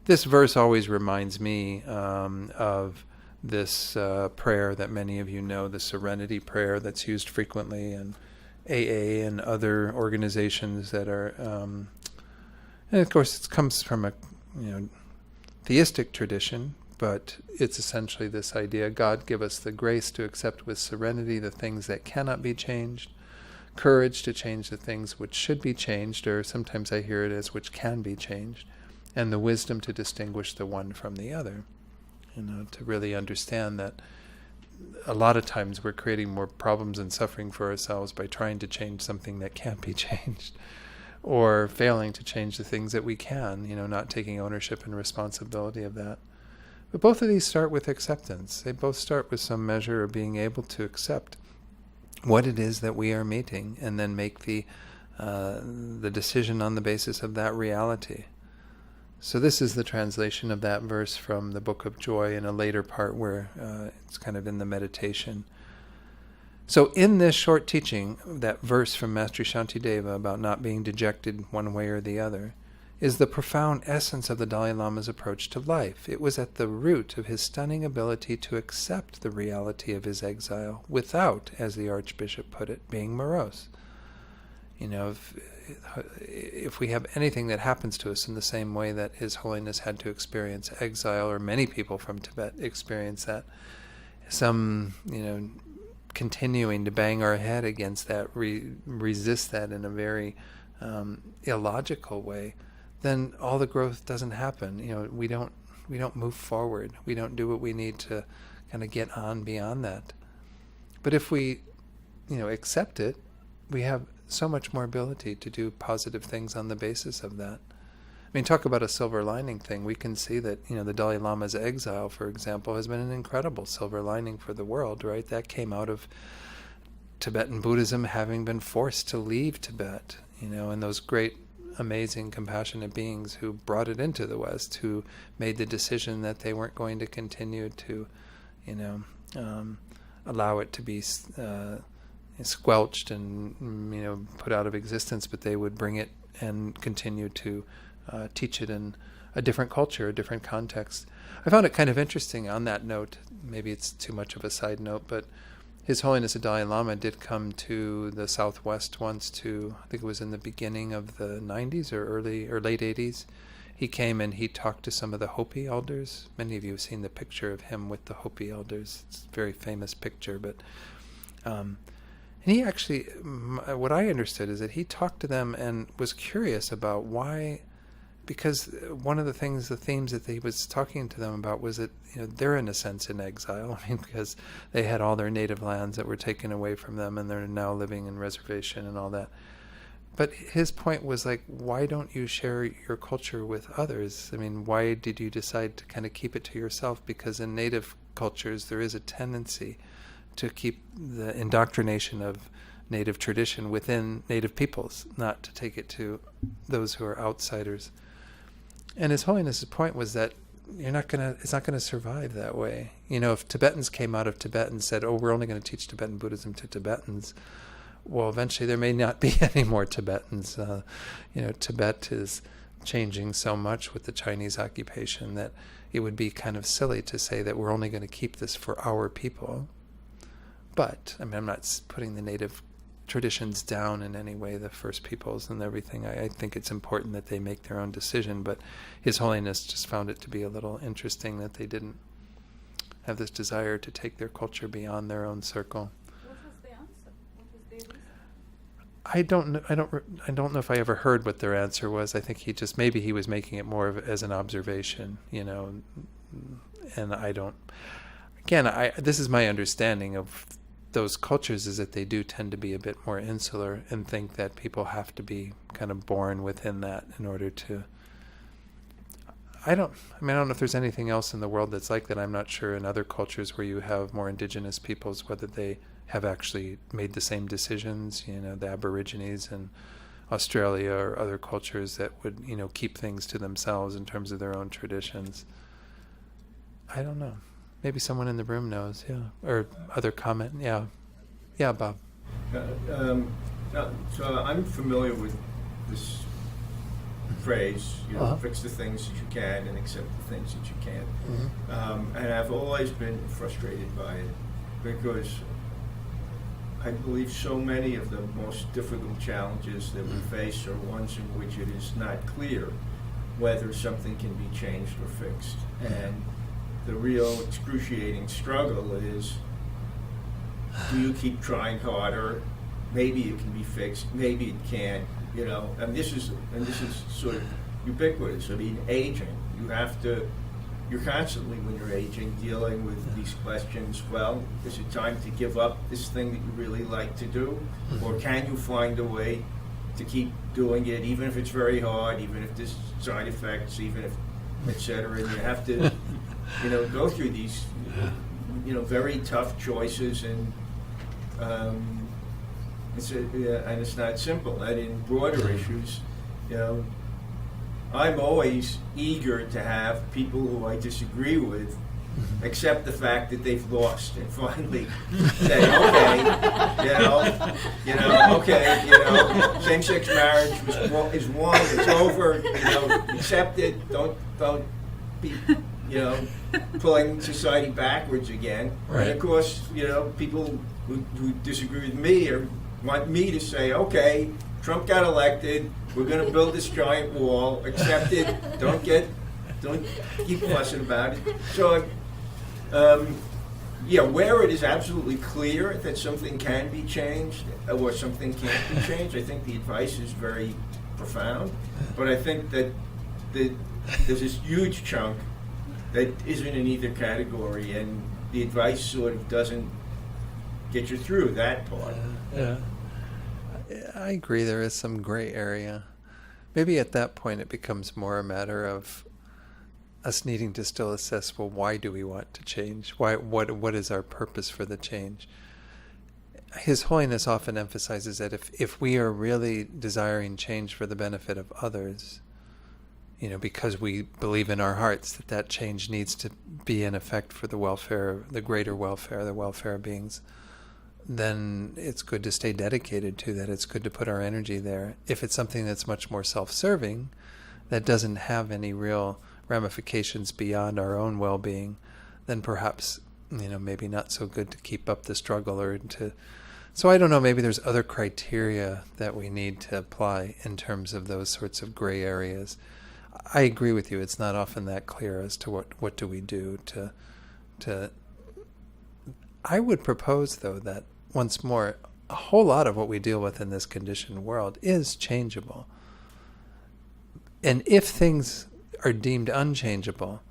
This verse always reminds me of this prayer that many of you know, the Serenity Prayer that's used frequently in AA and other organizations that are, and of course it comes from a theistic tradition, but it's essentially this idea, God give us the grace to accept with serenity the things that cannot be changed, courage to change the things which should be changed, or sometimes I hear it as which can be changed, and the wisdom to distinguish the one from the other. To really understand that a lot of times we're creating more problems and suffering for ourselves by trying to change something that can't be changed, or failing to change the things that we can, not taking ownership and responsibility of that. But both of these start with acceptance. They both start with some measure of being able to accept what it is that we are meeting, and then make the decision on the basis of that reality. So this is the translation of that verse from the Book of Joy in a later part where it's kind of in the meditation. So in this short teaching, that verse from Master Shantideva about not being dejected one way or the other is the profound essence of the Dalai Lama's approach to life. It was at the root of his stunning ability to accept the reality of his exile without, as the Archbishop put it, being morose. If we have anything that happens to us in the same way that His Holiness had to experience exile, or many people from Tibet experience that, some, continuing to bang our head against that, resist that in a very illogical way, then all the growth doesn't happen. We don't move forward. We don't do what we need to kind of get on beyond that. But if we, accept it, we have so much more ability to do positive things on the basis of that. Talk about a silver lining thing. We can see that, the Dalai Lama's exile, for example, has been an incredible silver lining for the world, right? That came out of Tibetan Buddhism having been forced to leave Tibet, and those great, amazing, compassionate beings who brought it into the West, who made the decision that they weren't going to continue to, allow it to be squelched and, put out of existence, but they would bring it and continue to teach it in a different culture, a different context. I found it kind of interesting on that note. Maybe it's too much of a side note, but His Holiness the Dalai Lama did come to the Southwest once I think it was in the beginning of the 90s or late 80s. He came and he talked to some of the Hopi elders. Many of you have seen the picture of him with the Hopi elders. It's a very famous picture, but and he actually, what I understood is that he talked to them and was curious about why, because one of the themes that he was talking to them about was that, they're in a sense in exile. Because they had all their native lands that were taken away from them and they're now living in reservation and all that. But his point was like, why don't you share your culture with others? Why did you decide to kind of keep it to yourself? Because in native cultures, there is a tendency to keep the indoctrination of native tradition within native peoples, not to take it to those who are outsiders. And His Holiness's point was that it's not gonna survive that way. If Tibetans came out of Tibet and said, "Oh, we're only going to teach Tibetan Buddhism to Tibetans," well, eventually there may not be any more Tibetans. Tibet is changing so much with the Chinese occupation that it would be kind of silly to say that we're only going to keep this for our people. But I'm not putting the native traditions down in any way, the First Peoples and everything. I think it's important that they make their own decision, but His Holiness just found it to be a little interesting that they didn't have this desire to take their culture beyond their own circle. What was the answer? What was their reason? I don't know if I ever heard what their answer was. I think maybe he was making it more as an observation, and I don't. Again, this is my understanding of those cultures, is that they do tend to be a bit more insular and think that people have to be kind of born within that in order to. I don't know if there's anything else in the world that's like that. I'm not sure in other cultures where you have more indigenous peoples, whether they have actually made the same decisions, the Aborigines in Australia or other cultures that would, keep things to themselves in terms of their own traditions. I don't know. Maybe someone in the room knows, yeah. Or other comment, yeah. Yeah, Bob. So I'm familiar with this phrase, fix the things that you can and accept the things that you can't. Mm-hmm. And I've always been frustrated by it because I believe so many of the most difficult challenges that we face are ones in which it is not clear whether something can be changed or fixed. And the real excruciating struggle is, do you keep trying harder? Maybe it can be fixed, maybe it can't, and this is sort of ubiquitous. Aging, you're constantly, when you're aging, dealing with these questions. Well, is it time to give up this thing that you really like to do? Or can you find a way to keep doing it, even if it's very hard, even if there's side effects, even if, et cetera, and you have to go through these, very tough choices, and it's not simple. And in broader issues, I'm always eager to have people who I disagree with accept the fact that they've lost and finally say, okay, same-sex marriage is won, it's over, accept it, don't be, pulling society backwards again. Right. And of course, people who disagree with me or want me to say, okay, Trump got elected, we're going to build this giant wall, accept it, don't keep fussing about it. So, where it is absolutely clear that something can be changed or something can't be changed, I think the advice is very profound. But I think that there's this huge chunk that isn't in either category, and the advice sort of doesn't get you through that part. Yeah. I agree, there is some gray area. Maybe at that point it becomes more a matter of us needing to still assess, well, why do we want to change? What is our purpose for the change? His Holiness often emphasizes that if we are really desiring change for the benefit of others, because we believe in our hearts that change needs to be in effect for the welfare, the greater welfare, the welfare of beings, then it's good to stay dedicated to that. It's good to put our energy there. If it's something that's much more self-serving, that doesn't have any real ramifications beyond our own well-being, then perhaps, maybe not so good to keep up the struggle or to... So I don't know, maybe there's other criteria that we need to apply in terms of those sorts of gray areas. I agree with you. It's not often that clear as to what do we do to... I would propose, though, that once more, a whole lot of what we deal with in this conditioned world is changeable. And if things are deemed unchangeable,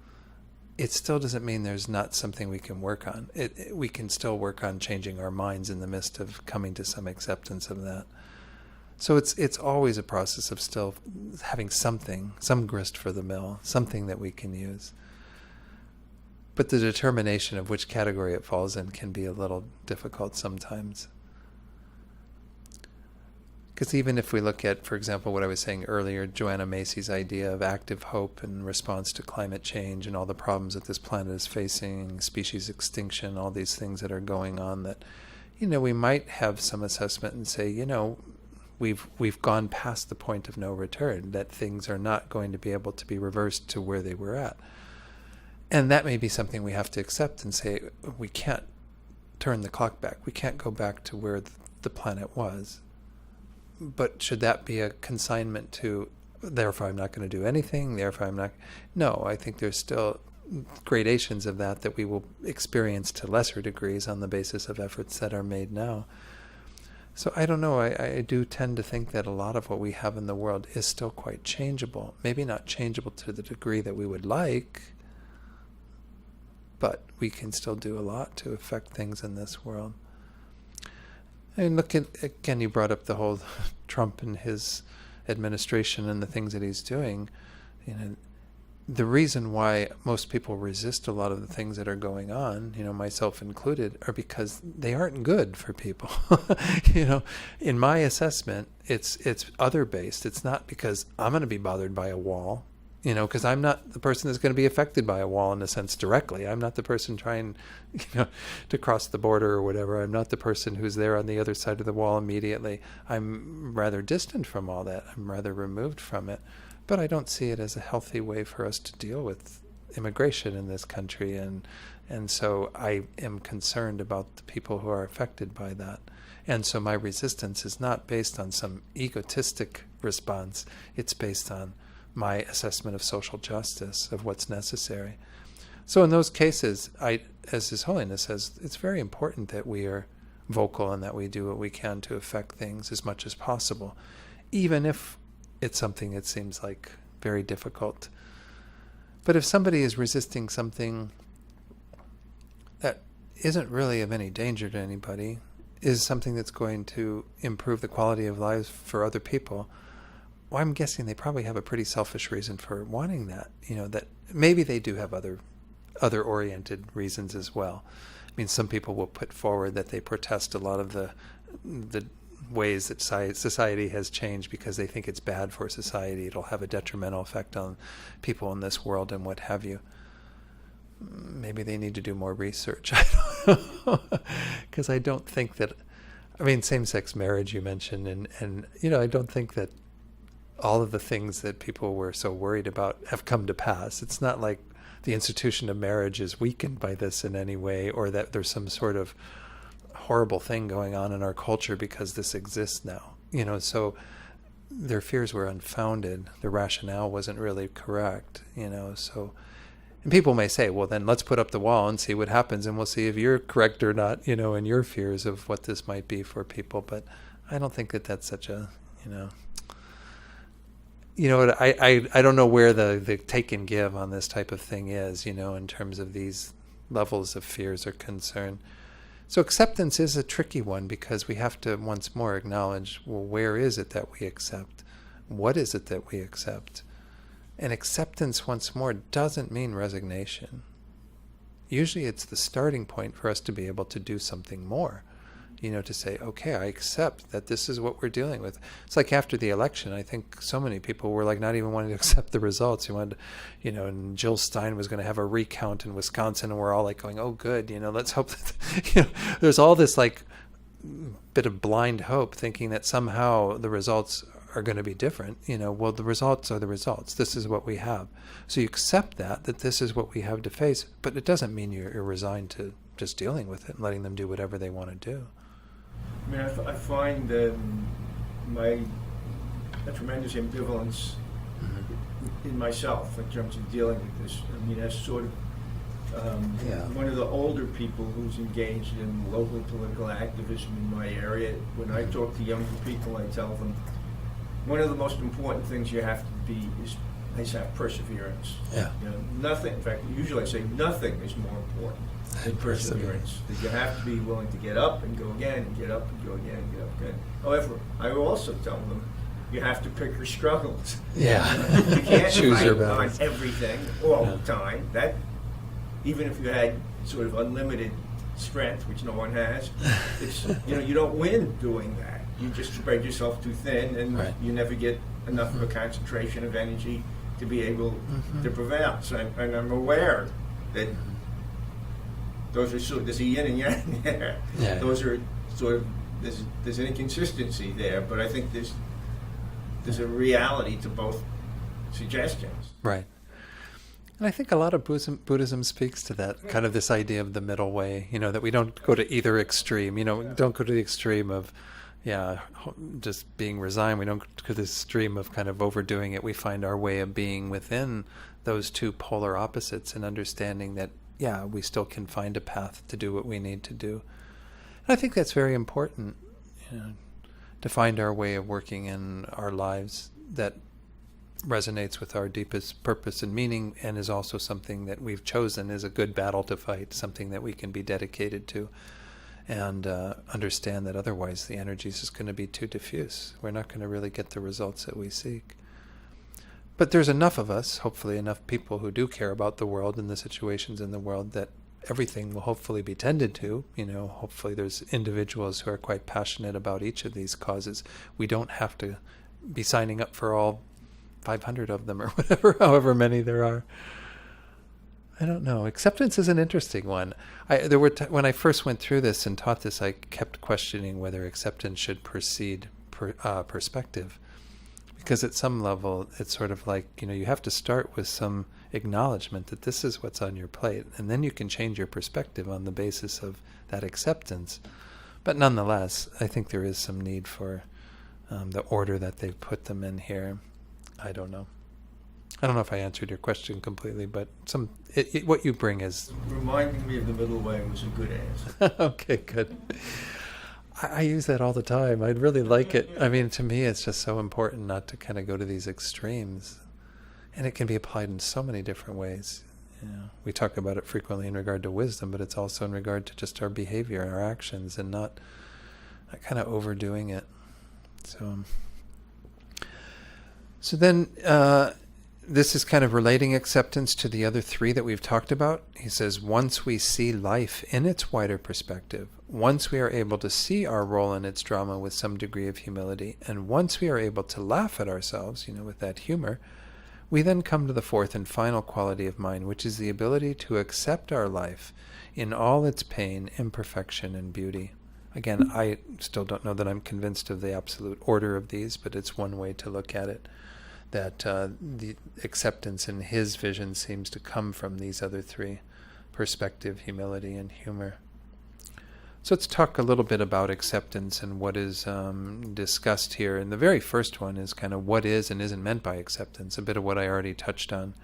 it still doesn't mean there's not something we can work on. We can still work on changing our minds in the midst of coming to some acceptance of that. So it's always a process of still having something, some grist for the mill, something that we can use. But the determination of which category it falls in can be a little difficult sometimes. Because even if we look at, for example, what I was saying earlier, Joanna Macy's idea of active hope in response to climate change and all the problems that this planet is facing, species extinction, all these things that are going on, that, we might have some assessment and say, we've gone past the point of no return, that things are not going to be able to be reversed to where they were at. And that may be something we have to accept and say, we can't turn the clock back. We can't go back to where the planet was. But should that be a consignment to, therefore I'm not going to do anything, therefore I'm not... No, I think there's still gradations of that we will experience to lesser degrees on the basis of efforts that are made now. So I don't know, I do tend to think that a lot of what we have in the world is still quite changeable. Maybe not changeable to the degree that we would like, but we can still do a lot to affect things in this world. And look at, again, you brought up the whole Trump and his administration and the things that he's doing. The reason why most people resist a lot of the things that are going on, myself included, are because they aren't good for people. In my assessment, it's other based. It's not because I'm going to be bothered by a wall. Because I'm not the person that's going to be affected by a wall in a sense directly. I'm not the person trying, to cross the border or whatever. I'm not the person who's there on the other side of the wall immediately. I'm rather distant from all that. I'm rather removed from it. But I don't see it as a healthy way for us to deal with immigration in this country. And so I am concerned about the people who are affected by that. And so my resistance is not based on some egotistic response. It's based on my assessment of social justice, of what's necessary. So in those cases, as His Holiness says, it's very important that we are vocal and that we do what we can to affect things as much as possible, even if it's something that seems like very difficult. But if somebody is resisting something that isn't really of any danger to anybody, is something that's going to improve the quality of lives for other people, well, I'm guessing they probably have a pretty selfish reason for wanting that. That maybe they do have other oriented reasons as well. I mean, some people will put forward that they protest a lot of the ways that society has changed because they think it's bad for society. It'll have a detrimental effect on people in this world and what have you. Maybe they need to do more research. I don't know. Because I don't think that... same-sex marriage you mentioned, and I don't think that all of the things that people were so worried about have come to pass. It's not like the institution of marriage is weakened by this in any way, or that there's some sort of horrible thing going on in our culture because this exists now. So their fears were unfounded. The rationale wasn't really correct, so... And people may say, well, then let's put up the wall and see what happens, and we'll see if you're correct or not, in your fears of what this might be for people. But I don't think that that's such a, I don't know where the take and give on this type of thing is, in terms of these levels of fears or concern. So acceptance is a tricky one because we have to once more acknowledge, well, where is it that we accept? What is it that we accept? And acceptance, once more, doesn't mean resignation. Usually it's the starting point for us to be able to do something more. to say, okay, I accept that this is what we're dealing with. It's like after the election, I think so many people were like not even wanting to accept the results. You wanted, and Jill Stein was going to have a recount in Wisconsin, and we're all like going, oh, good, let's hope that, there's all this like bit of blind hope, thinking that somehow the results are going to be different. Well, the results are the results. This is what we have. So you accept that this is what we have to face, but it doesn't mean you're resigned to just dealing with it and letting them do whatever they want to do. I mean, I find a tremendous ambivalence in myself in terms of dealing with this. I mean, as sort of one of the older people who's engaged in local political activism in my area, when I talk to younger people, I tell them one of the most important things you have to be is have perseverance. Yeah. Nothing. In fact, usually I say nothing is more important than perseverance. That you have to be willing to get up and go again, and get up and go again, and get up again. However, I will also tell them you have to pick your struggles. Yeah. You can't choose your fight on battles. everything all the time. That even if you had sort of unlimited strength, which no one has, it's you don't win doing that. You just spread yourself too thin, and you never get enough of a concentration of energy to be able to prevail. So, and I'm aware that those are there's a yin and yang there. Yeah. Those are sort of there's an inconsistency there, but I think there's a reality to both suggestions. Right. And I think a lot of Buddhism speaks to that, kind of this idea of the middle way, that we don't go to either extreme, don't go to the extreme of, just being resigned. We don't go to the extreme of kind of overdoing it. We find our way of being within those two polar opposites and understanding that, we still can find a path to do what we need to do. And I think that's very important, to find our way of working in our lives that resonates with our deepest purpose and meaning, and is also something that we've chosen as a good battle to fight, something that we can be dedicated to, and understand that otherwise the energy is just going to be too diffuse. We're not going to really get the results that we seek. But there's enough of us, hopefully enough people who do care about the world and the situations in the world, that everything will hopefully be tended to. Hopefully there's individuals who are quite passionate about each of these causes. We don't have to be signing up for all 500 of them or whatever, however many there are. I don't know. Acceptance is an interesting one. When I first went through this and taught this, I kept questioning whether acceptance should precede perspective. Because at some level, it's sort of like, you have to start with some acknowledgement that this is what's on your plate, and then you can change your perspective on the basis of that acceptance. But nonetheless, I think there is some need for the order that they've put them in here. I don't know if I answered your question completely, but what you bring is... Reminding me of the middle way was a good answer. Okay, good. I use that all the time. I'd really like it. I mean, to me, it's just so important not to kind of go to these extremes. And it can be applied in so many different ways. We talk about it frequently in regard to wisdom, but it's also in regard to just our behavior and our actions, and not kind of overdoing it. So then this is kind of relating acceptance to the other three that we've talked about. He says, once we see life in its wider perspective, once we are able to see our role in its drama with some degree of humility, and once we are able to laugh at ourselves, with that humor, we then come to the fourth and final quality of mind, which is the ability to accept our life in all its pain, imperfection, and beauty. Again, I still don't know that I'm convinced of the absolute order of these, but it's one way to look at it. That the acceptance in his vision seems to come from these other three: perspective, humility, and humor. So let's talk a little bit about acceptance and what is discussed here. And the very first one is kind of what is and isn't meant by acceptance, a bit of what I already touched on.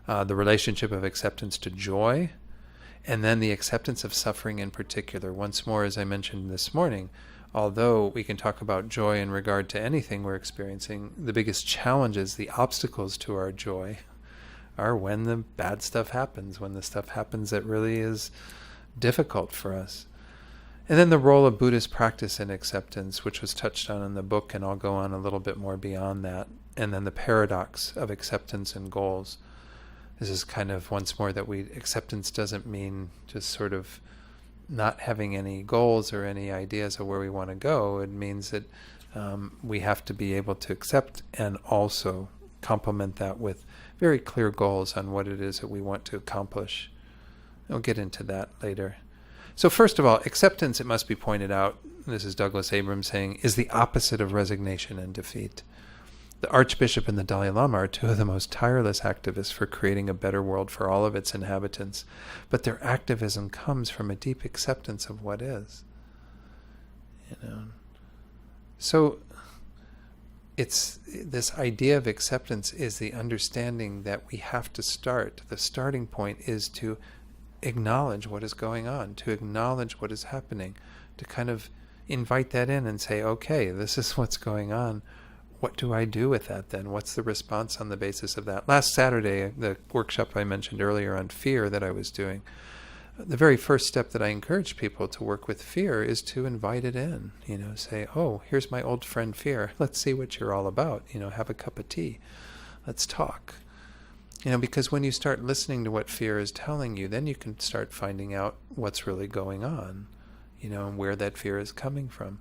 The relationship of acceptance to joy, and then the acceptance of suffering in particular. Once more, as I mentioned this morning, although we can talk about joy in regard to anything we're experiencing, the biggest challenges, the obstacles to our joy, are when the bad stuff happens, when the stuff happens that really is difficult for us. And then the role of Buddhist practice in acceptance, which was touched on in the book, and I'll go on a little bit more beyond that. And then the paradox of acceptance and goals. This is kind of, once more, that acceptance doesn't mean just sort of not having any goals or any ideas of where we want to go. It means that we have to be able to accept and also complement that with very clear goals on what it is that we want to accomplish. I'll get into that later. So first of all, acceptance, it must be pointed out, this is Douglas Abrams saying, is the opposite of resignation and defeat. The Archbishop and the Dalai Lama are two of the most tireless activists for creating a better world for all of its inhabitants, but their activism comes from a deep acceptance of what is. So it's this idea of acceptance is the understanding that we have to start. The starting point is to acknowledge what is going on, to acknowledge what is happening, to kind of invite that in and say, okay, this is what's going on. What do I do with that then? What's the response on the basis of that? Last Saturday, the workshop I mentioned earlier on fear that I was doing, the very first step that I encourage people to work with fear is to invite it in. Say, oh, here's my old friend fear. Let's see what you're all about. Have a cup of tea. Let's talk. Because when you start listening to what fear is telling you, then you can start finding out what's really going on, and where that fear is coming from.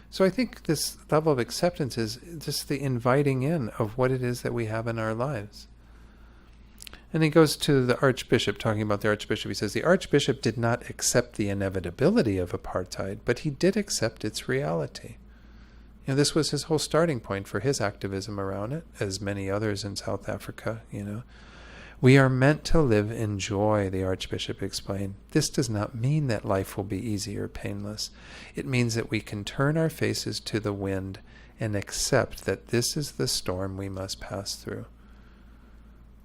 So I think this level of acceptance is just the inviting in of what it is that we have in our lives. And he goes to the Archbishop, talking about the Archbishop. He says, the Archbishop did not accept the inevitability of apartheid, but he did accept its reality. This was his whole starting point for his activism around it, as many others in South Africa, We are meant to live in joy, the Archbishop explained. This does not mean that life will be easy or painless. It means that we can turn our faces to the wind and accept that this is the storm we must pass through.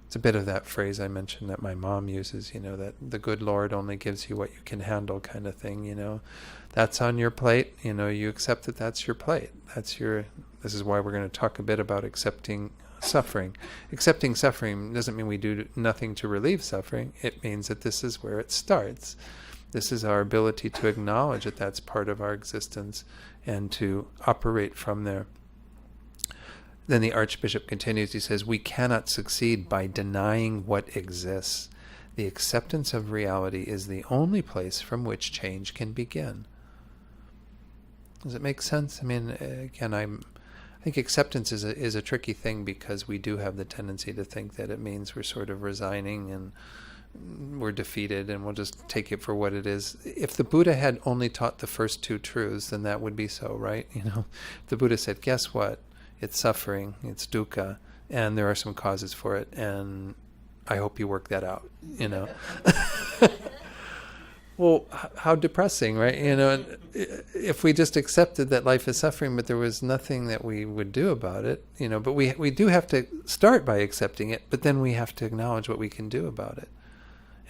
It's a bit of that phrase I mentioned that my mom uses, that the good Lord only gives you what you can handle kind of thing, That's on your plate, you accept that that's your plate. This is why we're going to talk a bit about accepting suffering. Accepting suffering doesn't mean we do nothing to relieve suffering. It means that this is where it starts. This is our ability to acknowledge that that's part of our existence and to operate from there. Then the Archbishop continues, he says, we cannot succeed by denying what exists. The acceptance of reality is the only place from which change can begin. Does it make sense? I mean, again, I think acceptance is a tricky thing because we do have the tendency to think that it means we're sort of resigning and we're defeated and we'll just take it for what it is. If the Buddha had only taught the first two truths, then that would be so, right? If the Buddha said, guess what? It's suffering, it's dukkha, and there are some causes for it, and I hope you work that out, Well, how depressing, right? If we just accepted that life is suffering, but there was nothing that we would do about it, but we do have to start by accepting it, but then we have to acknowledge what we can do about it.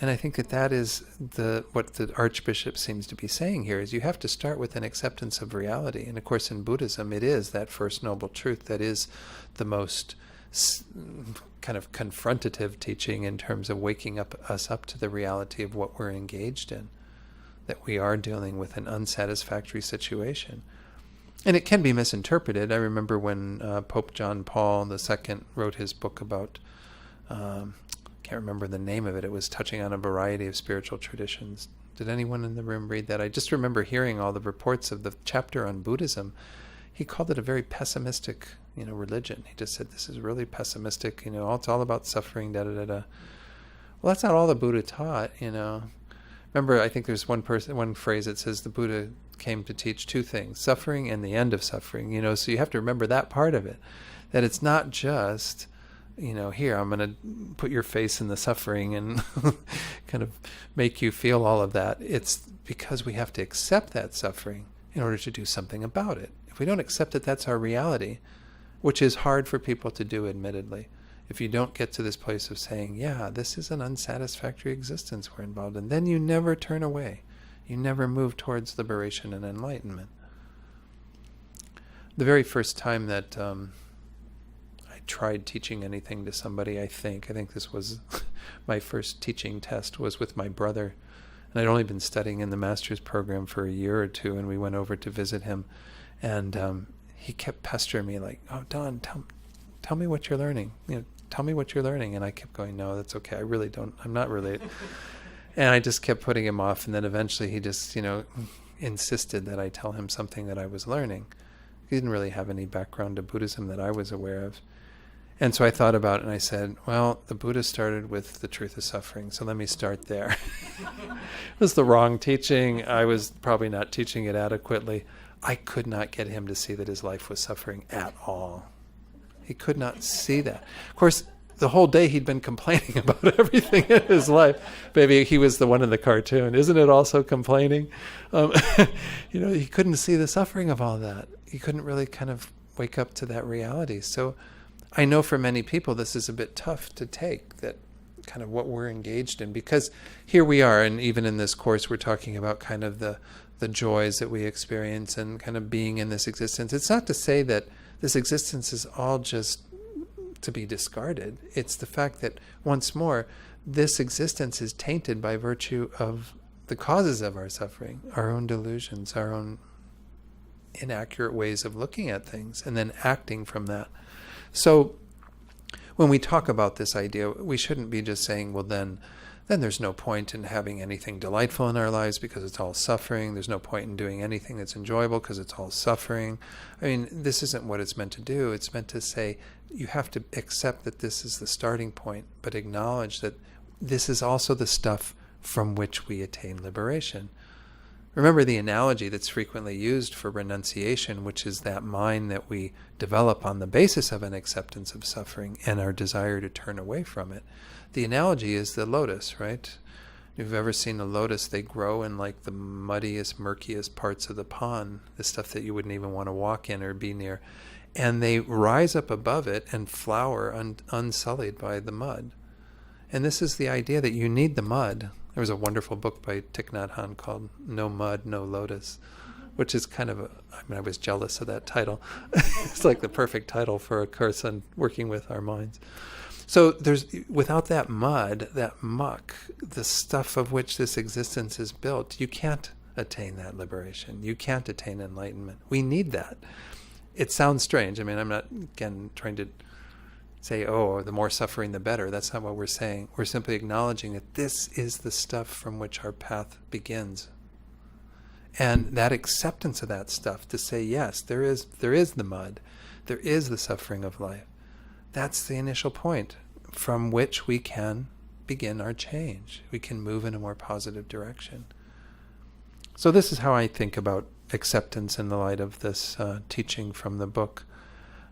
And I think that is what the Archbishop seems to be saying here, is you have to start with an acceptance of reality. And of course in Buddhism it is that first noble truth that is the most kind of confrontative teaching in terms of waking us up to the reality of what we're engaged in, that we are dealing with an unsatisfactory situation. And it can be misinterpreted. I remember when Pope John Paul II wrote his book about can't remember the name of it. It was touching on a variety of spiritual traditions. Did anyone in the room read that? I just remember hearing all the reports of the chapter on Buddhism. He called it a very pessimistic, religion. He just said, this is really pessimistic, it's all about suffering, da-da-da-da. Well, that's not all the Buddha taught, Remember, I think there's one phrase that says the Buddha came to teach two things, suffering and the end of suffering, so you have to remember that part of it, that it's not just, here, I'm going to put your face in the suffering and kind of make you feel all of that. It's because we have to accept that suffering in order to do something about it. If we don't accept that that's our reality, which is hard for people to do, admittedly, if you don't get to this place of saying, yeah, this is an unsatisfactory existence we're involved in, then you never turn away. You never move towards liberation and enlightenment. The very first time that tried teaching anything to somebody, I think this was my first teaching test, was with my brother. And I'd only been studying in the master's program for a year or two, and we went over to visit him. And he kept pestering me like, oh, Don, tell me what you're learning. Tell me what you're learning. And I kept going, no, that's okay. I really don't. I'm not really. And I just kept putting him off, and then eventually he just, insisted that I tell him something that I was learning. He didn't really have any background to Buddhism that I was aware of. And so I thought about it, and I said, well, the Buddha started with the truth of suffering, so let me start there. It was the wrong teaching. I was probably not teaching it adequately. I could not get him to see that his life was suffering at all. He could not see that. Of course, the whole day he'd been complaining about everything in his life. Maybe he was the one in the cartoon. Isn't it also complaining? He couldn't see the suffering of all that. He couldn't really kind of wake up to that reality. So I know for many people this is a bit tough to take, that kind of what we're engaged in, because here we are, and even in this course we're talking about kind of the joys that we experience and kind of being in this existence. It's not to say that this existence is all just to be discarded. It's the fact that, once more, this existence is tainted by virtue of the causes of our suffering, our own delusions, our own inaccurate ways of looking at things, and then acting from that. So when we talk about this idea, we shouldn't be just saying, well, then there's no point in having anything delightful in our lives because it's all suffering. There's no point in doing anything that's enjoyable because it's all suffering. I mean, this isn't what it's meant to do. It's meant to say you have to accept that this is the starting point, but acknowledge that this is also the stuff from which we attain liberation. Remember the analogy that's frequently used for renunciation, which is that mind that we develop on the basis of an acceptance of suffering and our desire to turn away from it. The analogy is the lotus, right? If you've ever seen a lotus, they grow in like the muddiest, murkiest parts of the pond, the stuff that you wouldn't even want to walk in or be near. And they rise up above it and flower unsullied by the mud. And this is the idea that you need the mud. There was a wonderful book by Thich Nhat Hanh called No Mud, No Lotus, which is kind of I was jealous of that title. It's like the perfect title for a course on working with our minds. So without that mud, that muck, the stuff of which this existence is built, you can't attain that liberation. You can't attain enlightenment. We need that. It sounds strange. I mean, I'm not, again, trying to say, oh, the more suffering, the better. That's not what we're saying. We're simply acknowledging that this is the stuff from which our path begins. And that acceptance of that stuff, to say, yes, there is the mud, there is the suffering of life. That's the initial point from which we can begin our change. We can move in a more positive direction. So this is how I think about acceptance in the light of this teaching from the book.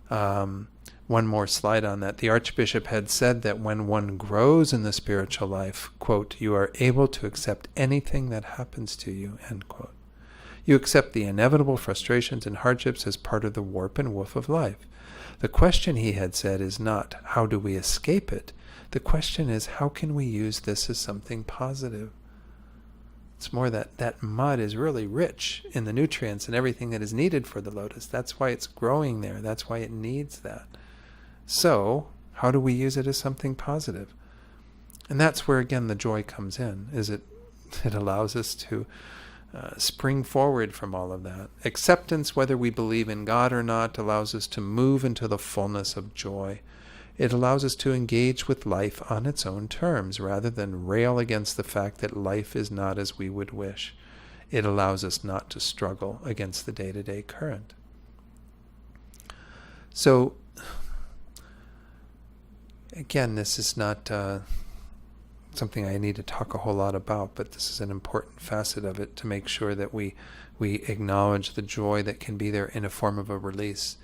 One more slide on that. The Archbishop had said that when one grows in the spiritual life, quote, you are able to accept anything that happens to you, end quote. You accept the inevitable frustrations and hardships as part of the warp and woof of life. The question, he had said, is not how do we escape it? The question is how can we use this as something positive? It's more that mud is really rich in the nutrients and everything that is needed for the lotus. That's why it's growing there. That's why it needs that. So, how do we use it as something positive? And that's where, again, the joy comes in, is it allows us to spring forward from all of that. Acceptance, whether we believe in God or not, allows us to move into the fullness of joy. It allows us to engage with life on its own terms, rather than rail against the fact that life is not as we would wish. It allows us not to struggle against the day-to-day current. So, again, this is not something I need to talk a whole lot about, but this is an important facet of it to make sure that we acknowledge the joy that can be there in a form of a release.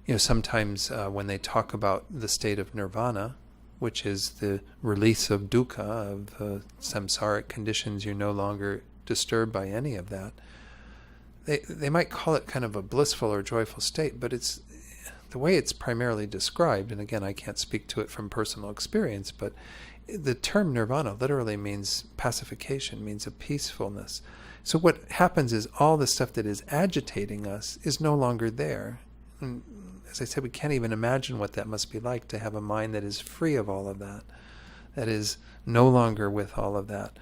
You know, sometimes when they talk about the state of nirvana, which is the release of dukkha, of samsaric conditions, you're no longer disturbed by any of that. They might call it kind of a blissful or joyful state, but it's the way it's primarily described, and again, I can't speak to it from personal experience, but the term nirvana literally means pacification, means a peacefulness. So what happens is all the stuff that is agitating us is no longer there. And as I said, we can't even imagine what that must be like to have a mind that is free of all of that, that is no longer with all of that.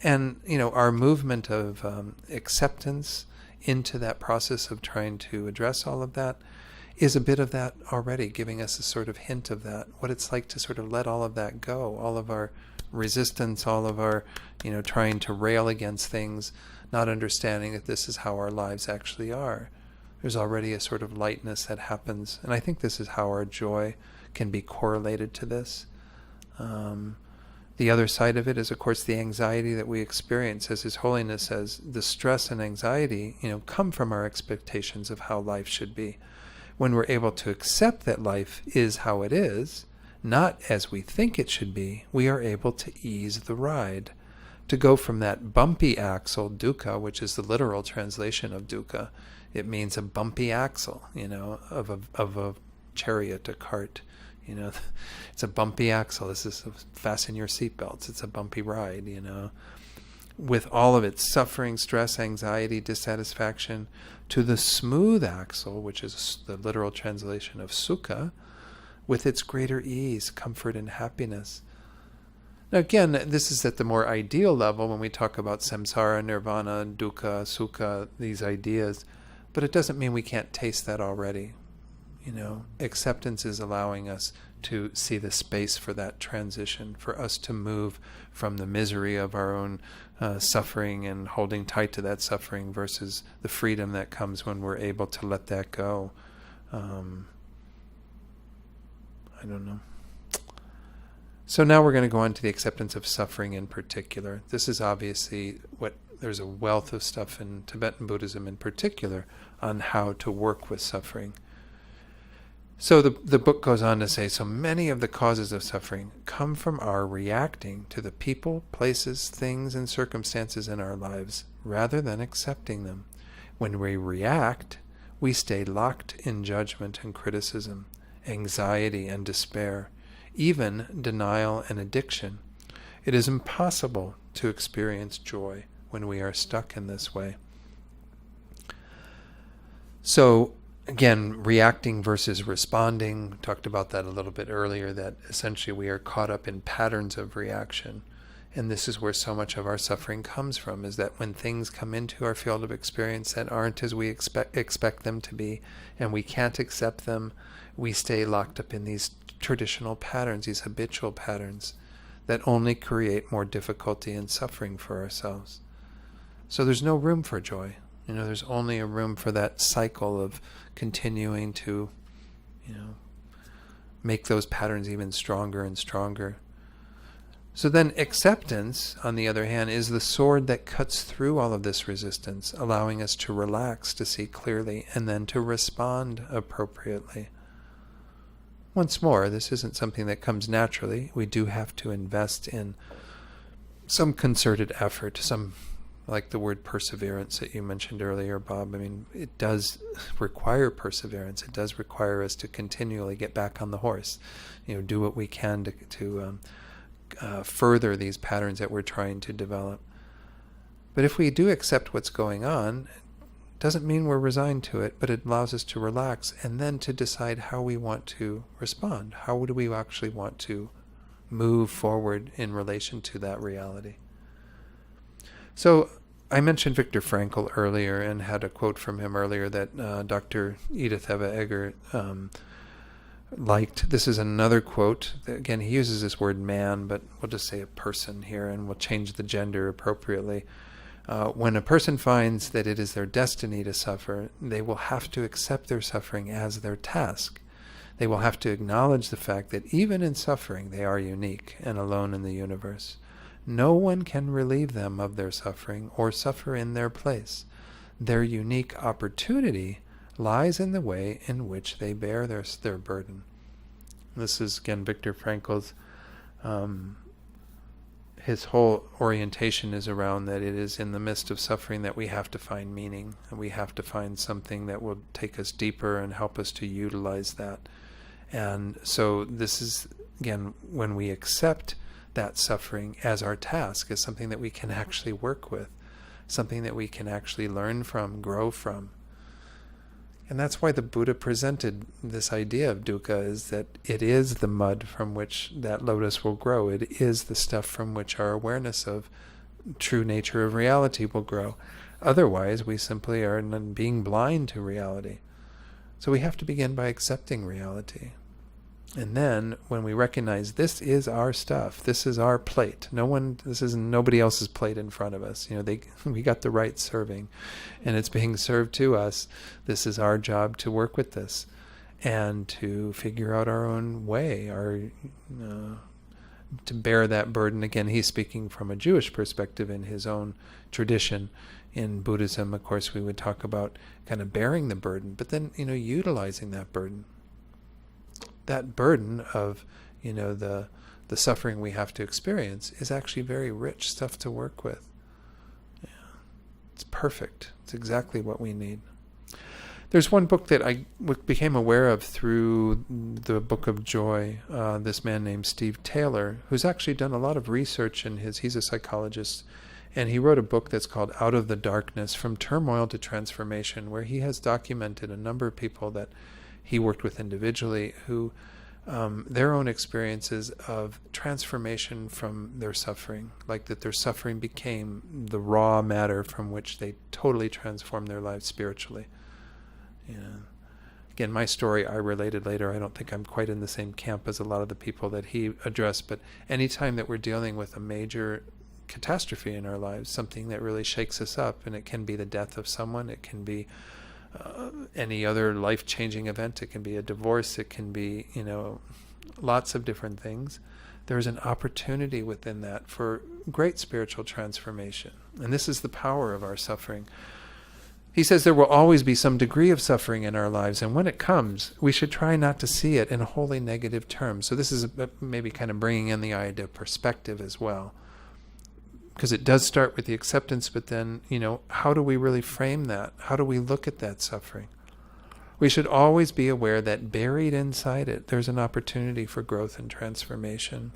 And, you know, our movement of acceptance into that process of trying to address all of that is a bit of that already, giving us a sort of hint of that, what it's like to sort of let all of that go, all of our resistance, all of our, trying to rail against things, not understanding that this is how our lives actually are. There's already a sort of lightness that happens. And I think this is how our joy can be correlated to this. The other side of it is, of course, the anxiety that we experience. As His Holiness says, the stress and anxiety, come from our expectations of how life should be. When we're able to accept that life is how it is, not as we think it should be, we are able to ease the ride, to go from that bumpy axle, dukkha, which is the literal translation of dukkha. It means a bumpy axle, of a chariot, a cart. It's a bumpy axle. This is fasten your seatbelts. It's a bumpy ride, with all of its suffering, stress, anxiety, dissatisfaction, to the smooth axle, which is the literal translation of sukha, with its greater ease, comfort, and happiness. Now again, this is at the more ideal level when we talk about samsara, nirvana, dukkha, sukha, these ideas, but it doesn't mean we can't taste that already. Acceptance is allowing us to see the space for that transition, for us to move from the misery of our own suffering and holding tight to that suffering versus the freedom that comes when we're able to let that go. I don't know. So now we're going to go on to the acceptance of suffering in particular. This is obviously there's a wealth of stuff in Tibetan Buddhism in particular on how to work with suffering. So the book goes on to say, so many of the causes of suffering come from our reacting to the people, places, things, and circumstances in our lives, rather than accepting them. When we react, we stay locked in judgment and criticism, anxiety and despair, even denial and addiction. It is impossible to experience joy when we are stuck in this way. So, again, reacting versus responding. We talked about that a little bit earlier, that essentially we are caught up in patterns of reaction. And this is where so much of our suffering comes from, is that when things come into our field of experience that aren't as we expect them to be, and we can't accept them, we stay locked up in these traditional patterns, these habitual patterns that only create more difficulty and suffering for ourselves. So there's no room for joy. There's only a room for that cycle of continuing to, make those patterns even stronger and stronger. So then acceptance, on the other hand, is the sword that cuts through all of this resistance, allowing us to relax, to see clearly, and then to respond appropriately. Once more, this isn't something that comes naturally. We do have to invest in some concerted effort, like the word perseverance that you mentioned earlier, Bob. I mean, it does require perseverance. It does require us to continually get back on the horse, do what we can to further these patterns that we're trying to develop. But if we do accept what's going on, it doesn't mean we're resigned to it, but it allows us to relax and then to decide how we want to respond. How do we actually want to move forward in relation to that reality? So I mentioned Viktor Frankl earlier and had a quote from him earlier that Dr. Edith Eva Eger liked. This is another quote. Again, he uses this word man, but we'll just say a person here, and we'll change the gender appropriately. When a person finds that it is their destiny to suffer, they will have to accept their suffering as their task. They will have to acknowledge the fact that even in suffering, they are unique and alone in the universe. No one can relieve them of their suffering or suffer in their place. Their unique opportunity lies in the way in which they bear their burden. This is, again, Viktor Frankl's, his whole orientation is around that it is in the midst of suffering that we have to find meaning, and we have to find something that will take us deeper and help us to utilize that. And so this is, again, when we accept that suffering as our task, as something that we can actually work with, something that we can actually learn from, grow from. And that's why the Buddha presented this idea of dukkha, is that it is the mud from which that lotus will grow. It is the stuff from which our awareness of true nature of reality will grow. Otherwise, we simply are being blind to reality. So we have to begin by accepting reality. And then when we recognize this is our stuff, this is our plate. This is nobody else's plate in front of us. We got the right serving, and it's being served to us. This is our job to work with this and to figure out our own way, to bear that burden. Again, he's speaking from a Jewish perspective in his own tradition. In Buddhism, of course, we would talk about kind of bearing the burden, but then, utilizing that burden. That burden of, the suffering we have to experience is actually very rich stuff to work with. Yeah. It's perfect. It's exactly what we need. There's one book that I became aware of through the Book of Joy, this man named Steve Taylor, who's actually done a lot of research he's a psychologist, and he wrote a book that's called Out of the Darkness, From Turmoil to Transformation, where he has documented a number of people that he worked with individually who their own experiences of transformation from their suffering, like that their suffering became the raw matter from which they totally transformed their lives spiritually. Again, my story I related later. I don't think I'm quite in the same camp as a lot of the people that he addressed, but anytime that we're dealing with a major catastrophe in our lives, something that really shakes us up, and it can be the death of someone, it can be any other life-changing event, it can be a divorce, it can be, lots of different things. There's an opportunity within that for great spiritual transformation. And this is the power of our suffering. He says there will always be some degree of suffering in our lives, and when it comes, we should try not to see it in wholly negative terms. So this is maybe kind of bringing in the idea of perspective as well. Because it does start with the acceptance, but then, how do we really frame that? How do we look at that suffering? We should always be aware that buried inside it, there's an opportunity for growth and transformation.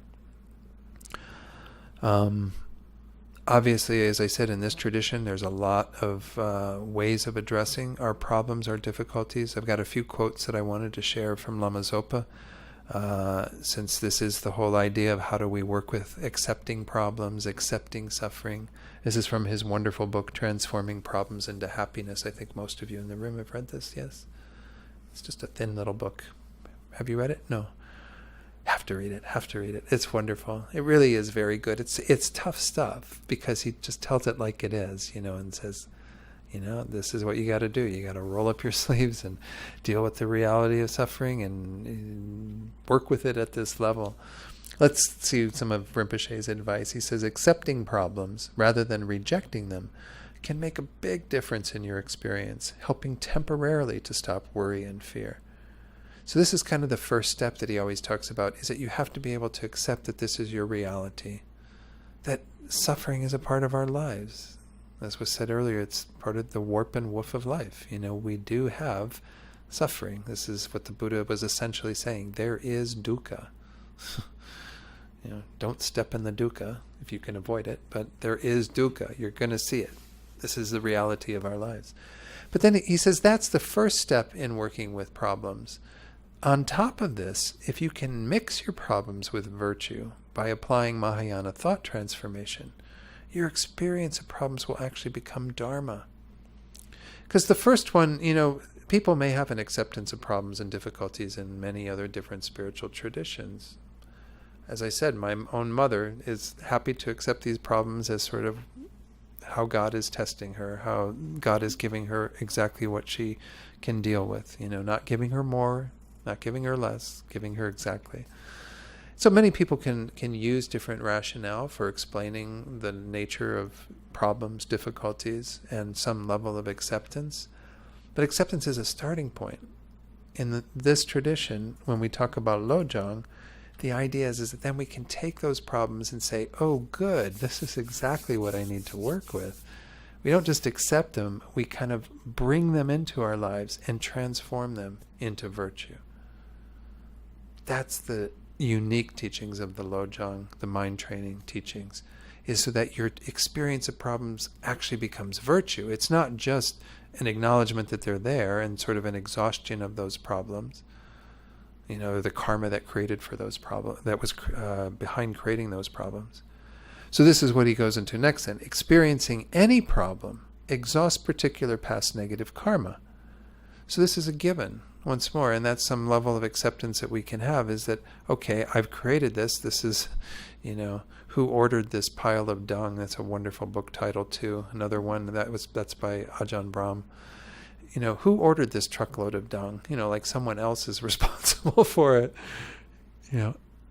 Obviously, as I said, in this tradition, there's a lot of ways of addressing our problems, our difficulties. I've got a few quotes that I wanted to share from Lama Zopa. Since this is the whole idea of how do we work with accepting problems, accepting suffering. This is from his wonderful book, Transforming Problems into Happiness. I think most of you in the room have read this, yes? It's just a thin little book. Have you read it? No. Have to read it. It's wonderful. It really is very good. It's tough stuff because he just tells it like it is, and says, this is what you got to do. You got to roll up your sleeves and deal with the reality of suffering and work with it at this level. Let's see some of Rinpoche's advice. He says, accepting problems rather than rejecting them can make a big difference in your experience, helping temporarily to stop worry and fear. So this is kind of the first step that he always talks about, is that you have to be able to accept that this is your reality, that suffering is a part of our lives. As was said earlier, it's part of the warp and woof of life. We do have suffering. This is what the Buddha was essentially saying. There is dukkha. Don't step in the dukkha if you can avoid it, but there is dukkha. You're going to see it. This is the reality of our lives. But then he says that's the first step in working with problems. On top of this, if you can mix your problems with virtue by applying Mahayana thought transformation, your experience of problems will actually become dharma. Because the first one, people may have an acceptance of problems and difficulties in many other different spiritual traditions. As I said, my own mother is happy to accept these problems as sort of how God is testing her, how God is giving her exactly what she can deal with, not giving her more, not giving her less, giving her exactly. So many people can use different rationale for explaining the nature of problems, difficulties, and some level of acceptance. But acceptance is a starting point. In this tradition, when we talk about Lojong, the idea is that then we can take those problems and say, oh, good, this is exactly what I need to work with. We don't just accept them, we kind of bring them into our lives and transform them into virtue. That's the unique teachings of the Lojong, the mind training teachings, is so that your experience of problems actually becomes virtue. It's not just an acknowledgement that they're there and sort of an exhaustion of those problems, the karma that created for those problems, that was behind creating those problems. So this is what he goes into next then. Experiencing any problem exhausts particular past negative karma. So this is a given, once more, and that's some level of acceptance that we can have, is that, okay, I've created this. This is, who ordered this pile of dung? That's a wonderful book title too. Another one that's by Ajahn Brahm. Who ordered this truckload of dung? Like someone else is responsible for it.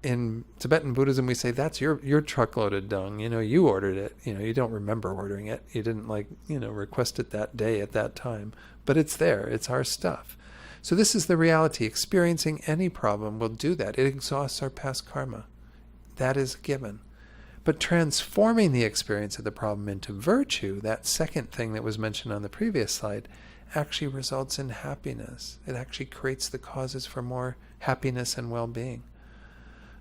In Tibetan Buddhism, we say that's your truckload of dung. You ordered it. You don't remember ordering it. You didn't request it that day at that time. But it's there. It's our stuff. So this is the reality. Experiencing any problem will do that. It exhausts our past karma. That is given. But transforming the experience of the problem into virtue, that second thing that was mentioned on the previous slide, actually results in happiness. It actually creates the causes for more happiness and well-being.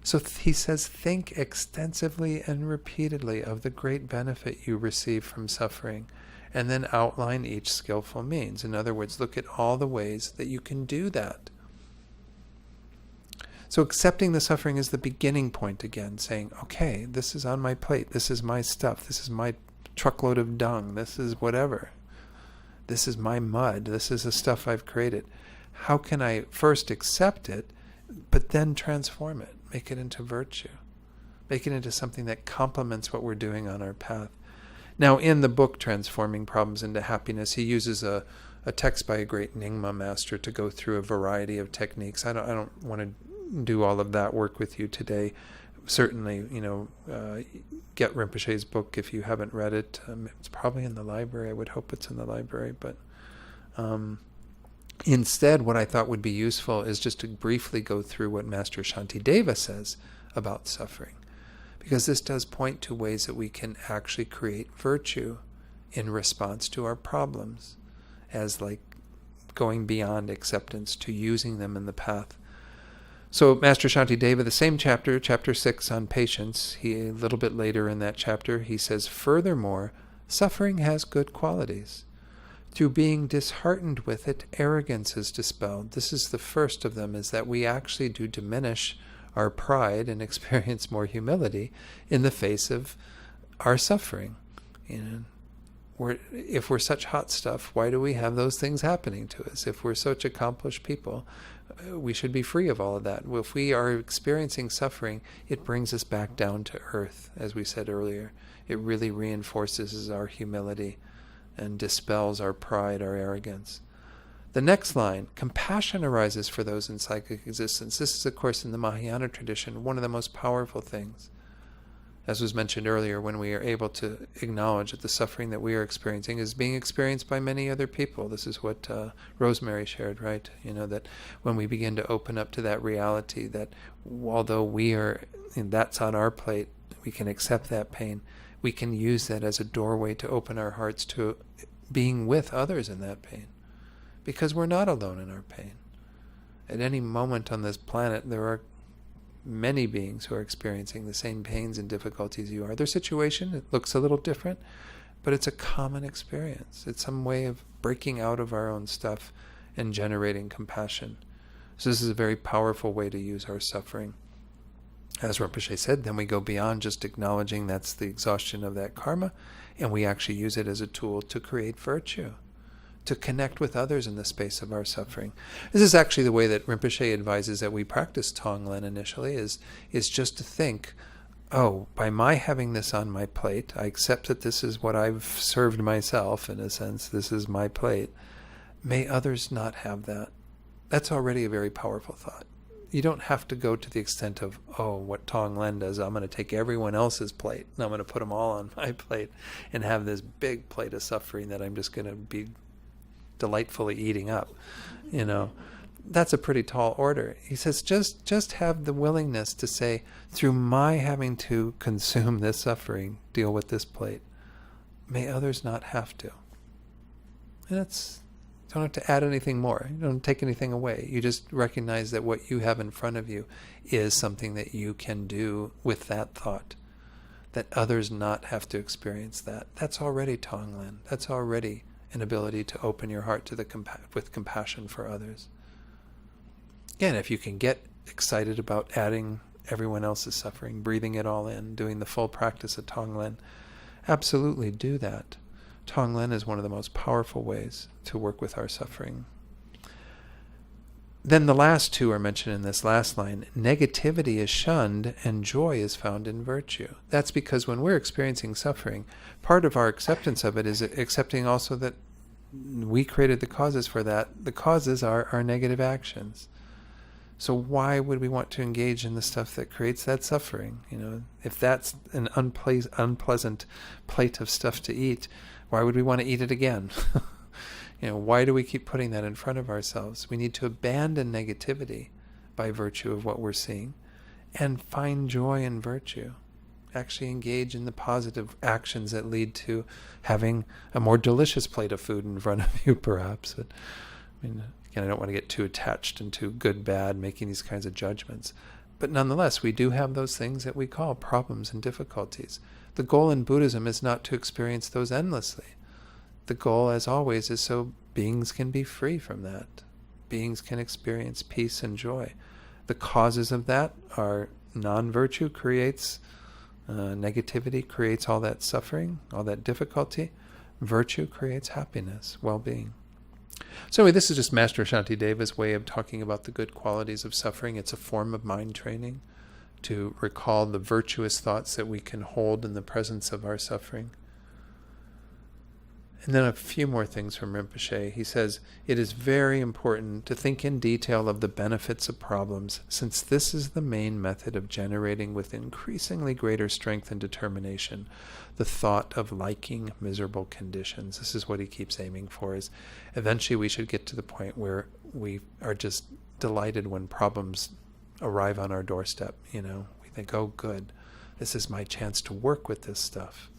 So he says, think extensively and repeatedly of the great benefit you receive from suffering, and then outline each skillful means. In other words, look at all the ways that you can do that. So accepting the suffering is the beginning point again, saying, okay, this is on my plate, this is my stuff, this is my truckload of dung, this is whatever. This is my mud, this is the stuff I've created. How can I first accept it, but then transform it, make it into virtue, make it into something that complements what we're doing on our path? Now, in the book Transforming Problems into Happiness, he uses a text by a great Nyingma master to go through a variety of techniques. I don't want to do all of that work with you today. Certainly, get Rinpoche's book if you haven't read it. It's probably in the library. I would hope it's in the library. But instead, what I thought would be useful is just to briefly go through what Master Shantideva says about suffering. Because this does point to ways that we can actually create virtue in response to our problems, as like going beyond acceptance to using them in the path. So Master Shantideva, the same chapter, chapter 6 on patience, a little bit later in that chapter, he says, furthermore, suffering has good qualities. Through being disheartened with it, arrogance is dispelled. This is the first of them, is that we actually do diminish our pride and experience more humility in the face of our suffering. If we're such hot stuff, why do we have those things happening to us? If we're such accomplished people, we should be free of all of that. If we are experiencing suffering, it brings us back down to earth, as we said earlier. It really reinforces our humility and dispels our pride, our arrogance. The next line, compassion arises for those in psychic existence. This is, of course, in the Mahayana tradition, one of the most powerful things. As was mentioned earlier, when we are able to acknowledge that the suffering that we are experiencing is being experienced by many other people. This is what Rosemary shared, right? That when we begin to open up to that reality, that although that's on our plate, we can accept that pain. We can use that as a doorway to open our hearts to being with others in that pain. Because we're not alone in our pain. At any moment on this planet, there are many beings who are experiencing the same pains and difficulties you are. Their situation, it looks a little different, but it's a common experience. It's some way of breaking out of our own stuff and generating compassion. So this is a very powerful way to use our suffering. As Rinpoche said, then we go beyond just acknowledging that's the exhaustion of that karma, and we actually use it as a tool to create virtue, to connect with others in the space of our suffering. This is actually the way that Rinpoche advises that we practice Tonglen initially, is just to think, by my having this on my plate, I accept that this is what I've served myself, in a sense, this is my plate. May others not have that. That's already a very powerful thought. You don't have to go to the extent of, what Tonglen does, I'm going to take everyone else's plate, and I'm going to put them all on my plate, and have this big plate of suffering that I'm just going to be delightfully eating up. That's a pretty tall order. He says, just have the willingness to say, through my having to consume this suffering, deal with this plate, may others not have to. And you don't have to add anything more. You don't take anything away. You just recognize that what you have in front of you is something that you can do with that thought, that others not have to experience that. That's already Tonglen. That's already an ability to open your heart to with compassion for others. Again, if you can get excited about adding everyone else's suffering, breathing it all in, doing the full practice of Tonglen, absolutely do that. Tonglen is one of the most powerful ways to work with our suffering. Then the last two are mentioned in this last line. Negativity is shunned and joy is found in virtue. That's because when we're experiencing suffering, part of our acceptance of it is accepting also that we created the causes for that. The causes are our negative actions. So why would we want to engage in the stuff that creates that suffering? If that's an unpleasant plate of stuff to eat, why would we want to eat it again? Why do we keep putting that in front of ourselves? We need to abandon negativity by virtue of what we're seeing and find joy in virtue. Actually engage in the positive actions that lead to having a more delicious plate of food in front of you, perhaps. But, again, I don't want to get too attached and too good, bad, making these kinds of judgments. But nonetheless, we do have those things that we call problems and difficulties. The goal in Buddhism is not to experience those endlessly. The goal, as always, is so beings can be free from that. Beings can experience peace and joy. The causes of that are non-virtue creates negativity, creates all that suffering, all that difficulty. Virtue creates happiness, well-being. So anyway, this is just Master Shantideva's way of talking about the good qualities of suffering. It's a form of mind training to recall the virtuous thoughts that we can hold in the presence of our suffering. And then a few more things from Rinpoche. He says, it is very important to think in detail of the benefits of problems, since this is the main method of generating with increasingly greater strength and determination the thought of liking miserable conditions. This is what he keeps aiming for, is eventually we should get to the point where we are just delighted when problems arrive on our doorstep. We think, oh good, this is my chance to work with this stuff.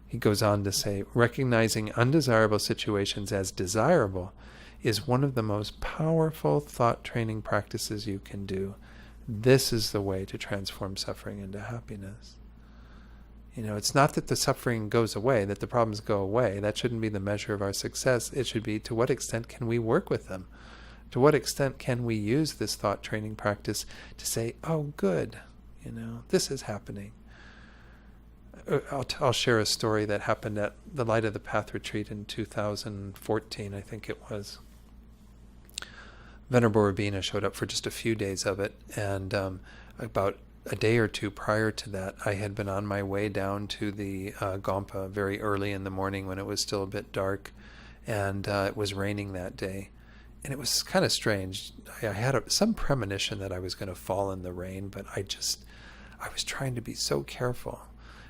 He goes on to say, recognizing undesirable situations as desirable is one of the most powerful thought training practices you can do. This is the way to transform suffering into happiness. It's not that the suffering goes away, that the problems go away. That shouldn't be the measure of our success. It should be, to what extent can we work with them? To what extent can we use this thought training practice to say, oh good, this is happening. I'll share a story that happened at the Light of the Path retreat in 2014, I think it was. Venerable Rabina showed up for just a few days of it, and about a day or two prior to that, I had been on my way down to the Gompa very early in the morning when it was still a bit dark, and it was raining that day. And it was kind of strange. I had some premonition that I was going to fall in the rain, but I was trying to be so careful.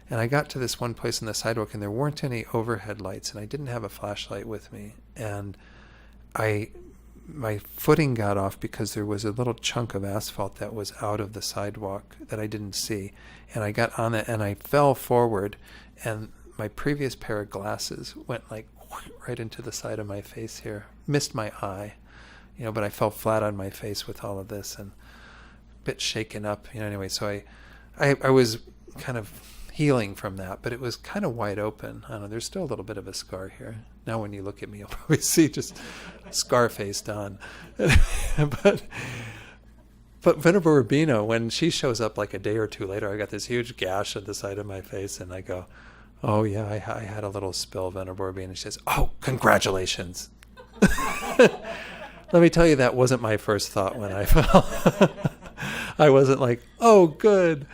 And I got to this one place on the sidewalk, and there weren't any overhead lights, and I didn't have a flashlight with me. And my footing got off because there was a little chunk of asphalt that was out of the sidewalk that I didn't see. And I got on it, and I fell forward, and my previous pair of glasses went right into the side of my face here. Missed my eye, but I fell flat on my face with all of this, and a bit shaken up. Anyway, so I was kind of healing from that, but it was kind of wide open. I don't know, there's still a little bit of a scar here. Now when you look at me, you'll probably see just scar-faced on. But Venerable Rabina, when she shows up like a day or two later, I got this huge gash at the side of my face, and I go, oh yeah, I had a little spill, Venerable Rabina. She says, oh, congratulations. Let me tell you, that wasn't my first thought when I fell. I wasn't like, oh good,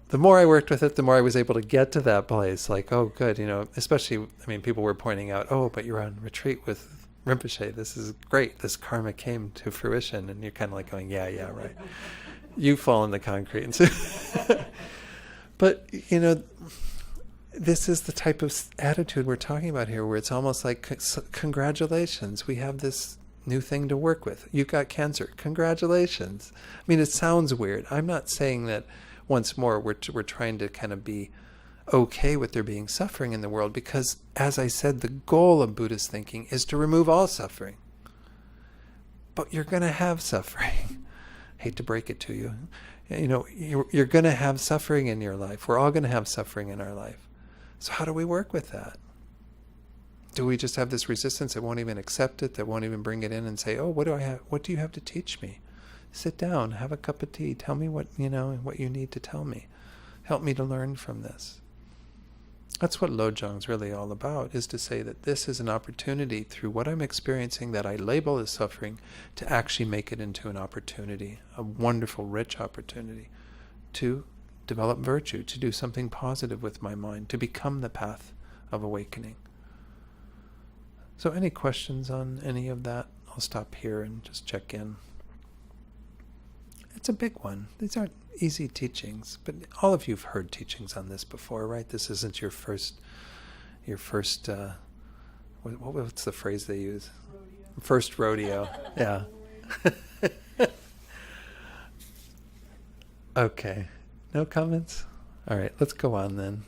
The more I worked with it, the more I was able to get to that place. Like, oh, good, especially, people were pointing out, oh, but you're on retreat with Rinpoche. This is great. This karma came to fruition. And you're kind of like going, yeah, right. You fall in the concrete. But, this is the type of attitude we're talking about here, where it's almost like, congratulations, we have this new thing to work with. You got cancer. Congratulations. It sounds weird. I'm not saying that. Once more, we're trying to kind of be okay with there being suffering in the world, because, as I said, the goal of Buddhist thinking is to remove all suffering. But you're going to have suffering. Hate to break it to you. You're going to have suffering in your life. We're all going to have suffering in our life. So how do we work with that? Do we just have this resistance that won't even accept it, that won't even bring it in and say, oh, what do you have to teach me? Sit down, have a cup of tea. Tell me what you need to tell me. Help me to learn from this. That's what Lojong's really all about, is to say that this is an opportunity through what I'm experiencing that I label as suffering to actually make it into an opportunity, a wonderful, rich opportunity to develop virtue, to do something positive with my mind, to become the path of awakening. So any questions on any of that? I'll stop here and just check in. It's a big one. These aren't easy teachings, but all of you've heard teachings on this before, right? This isn't your first, what's the phrase they use? Rodeo. First rodeo. Yeah. Okay. No comments? All right, let's go on then.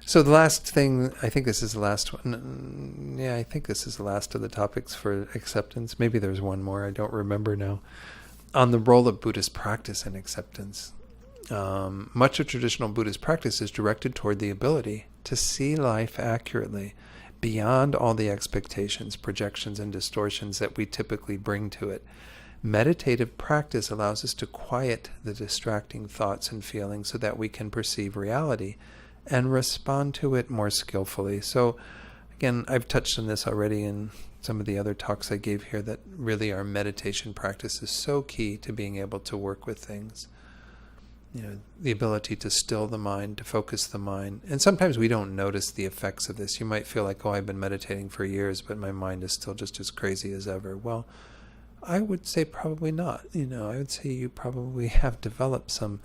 So the last thing, I think this is the last one. Yeah, I think this is the last of the topics for acceptance. Maybe there's one more, I don't remember now. On the role of Buddhist practice in acceptance. Much of traditional Buddhist practice is directed toward the ability to see life accurately, beyond all the expectations, projections, and distortions that we typically bring to it. Meditative practice allows us to quiet the distracting thoughts and feelings so that we can perceive reality and respond to it more skillfully. So, again, I've touched on this already in some of the other talks I gave here, that really our meditation practice is so key to being able to work with things. You know, the ability to still the mind, to focus the mind. And sometimes we don't notice the effects of this. You might feel like, oh, I've been meditating for years, but my mind is still just as crazy as ever. Well, I would say probably not. You know, I would say you probably have developed some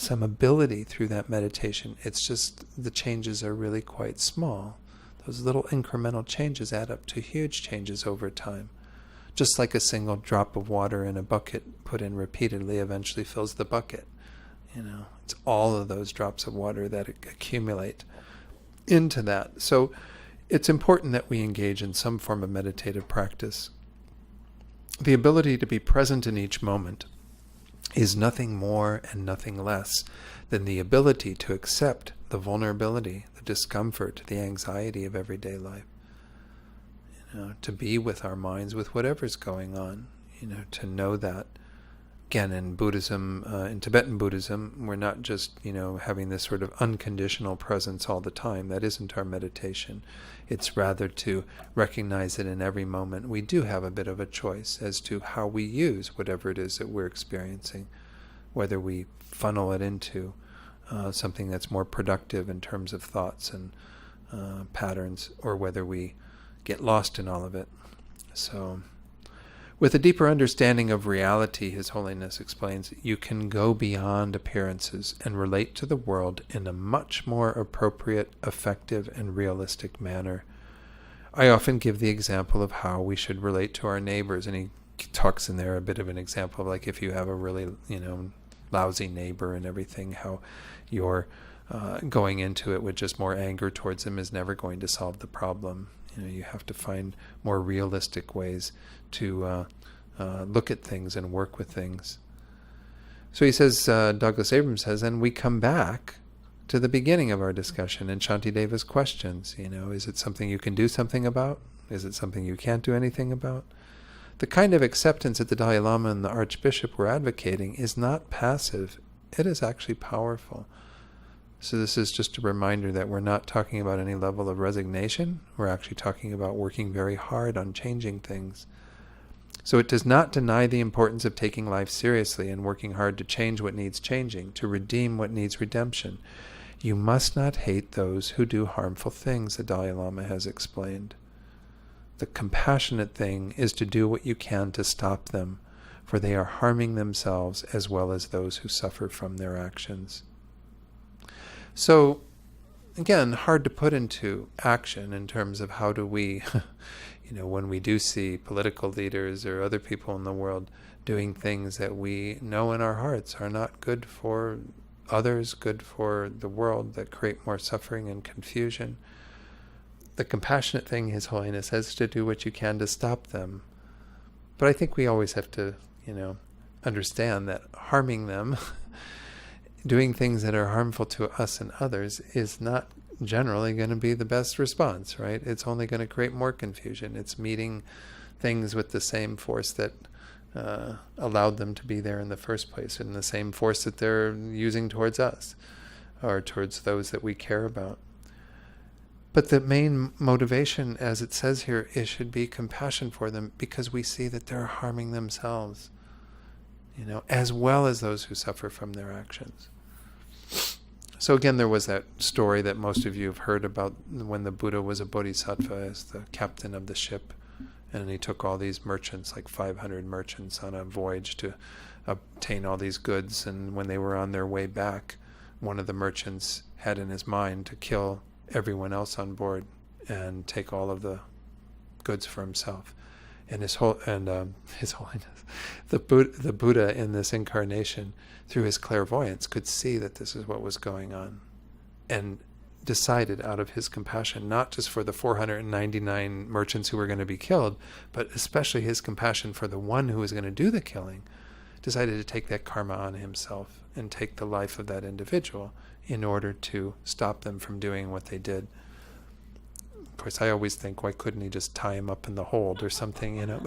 ability through that meditation. It's just the changes are really quite small. Those little incremental changes add up to huge changes over time. Just like a single drop of water in a bucket put in repeatedly eventually fills the bucket. You know, it's all of those drops of water that accumulate into that. So it's important that we engage in some form of meditative practice. The ability to be present in each moment is nothing more and nothing less than the ability to accept the vulnerability, the discomfort, the anxiety of everyday life. You know, to be with our minds, with whatever's going on, you know, to know that. Again, in Buddhism, in Tibetan Buddhism, we're not just, you know, having this sort of unconditional presence all the time. That isn't our meditation. It's rather to recognize that in every moment we do have a bit of a choice as to how we use whatever it is that we're experiencing, whether we funnel it into something that's more productive in terms of thoughts and patterns, or whether we get lost in all of it. So, with a deeper understanding of reality, His Holiness explains, you can go beyond appearances and relate to the world in a much more appropriate, effective, and realistic manner. I often give the example of how we should relate to our neighbors, and he talks in there a bit of an example of, like, if you have a really, you know, lousy neighbor and everything, how you're going into it with just more anger towards him is never going to solve the problem. You know, you have to find more realistic ways to look at things and work with things. So he says, Douglas Abrams says, and we come back to the beginning of our discussion and Shantideva's questions. You know, is it something you can do something about? Is it something you can't do anything about? The kind of acceptance that the Dalai Lama and the Archbishop were advocating is not passive. It is actually powerful. So this is just a reminder that we're not talking about any level of resignation. We're actually talking about working very hard on changing things. So it does not deny the importance of taking life seriously and working hard to change what needs changing, to redeem what needs redemption. You must not hate those who do harmful things, the Dalai Lama has explained. The compassionate thing is to do what you can to stop them, for they are harming themselves as well as those who suffer from their actions. So, again, hard to put into action in terms of how do we, you know, when we do see political leaders or other people in the world doing things that we know in our hearts are not good for others, good for the world, that create more suffering and confusion. The compassionate thing, His Holiness says, to do what you can to stop them. But I think we always have to, you know, understand that harming them, doing things that are harmful to us and others, is not generally going to be the best response, right? It's only going to create more confusion. It's meeting things with the same force that allowed them to be there in the first place, and the same force that they're using towards us. or towards those that we care about. But the main motivation, as it says here, it should be compassion for them, because we see that they're harming themselves, as well as those who suffer from their actions. So again, there was that story that most of you have heard about when the Buddha was a bodhisattva as the captain of the ship, and he took all these merchants, like 500 merchants, on a voyage to obtain all these goods, and when they were on their way back, one of the merchants had in his mind to kill everyone else on board and take all of the goods for himself. And His Holiness, the Buddha in this incarnation, through his clairvoyance, could see that this is what was going on, and decided out of his compassion, not just for the 499 merchants who were going to be killed, but especially his compassion for the one who was going to do the killing, decided to take that karma on himself and take the life of that individual in order to stop them from doing what they did. Of course, I always think, why couldn't he just tie him up in the hold or something,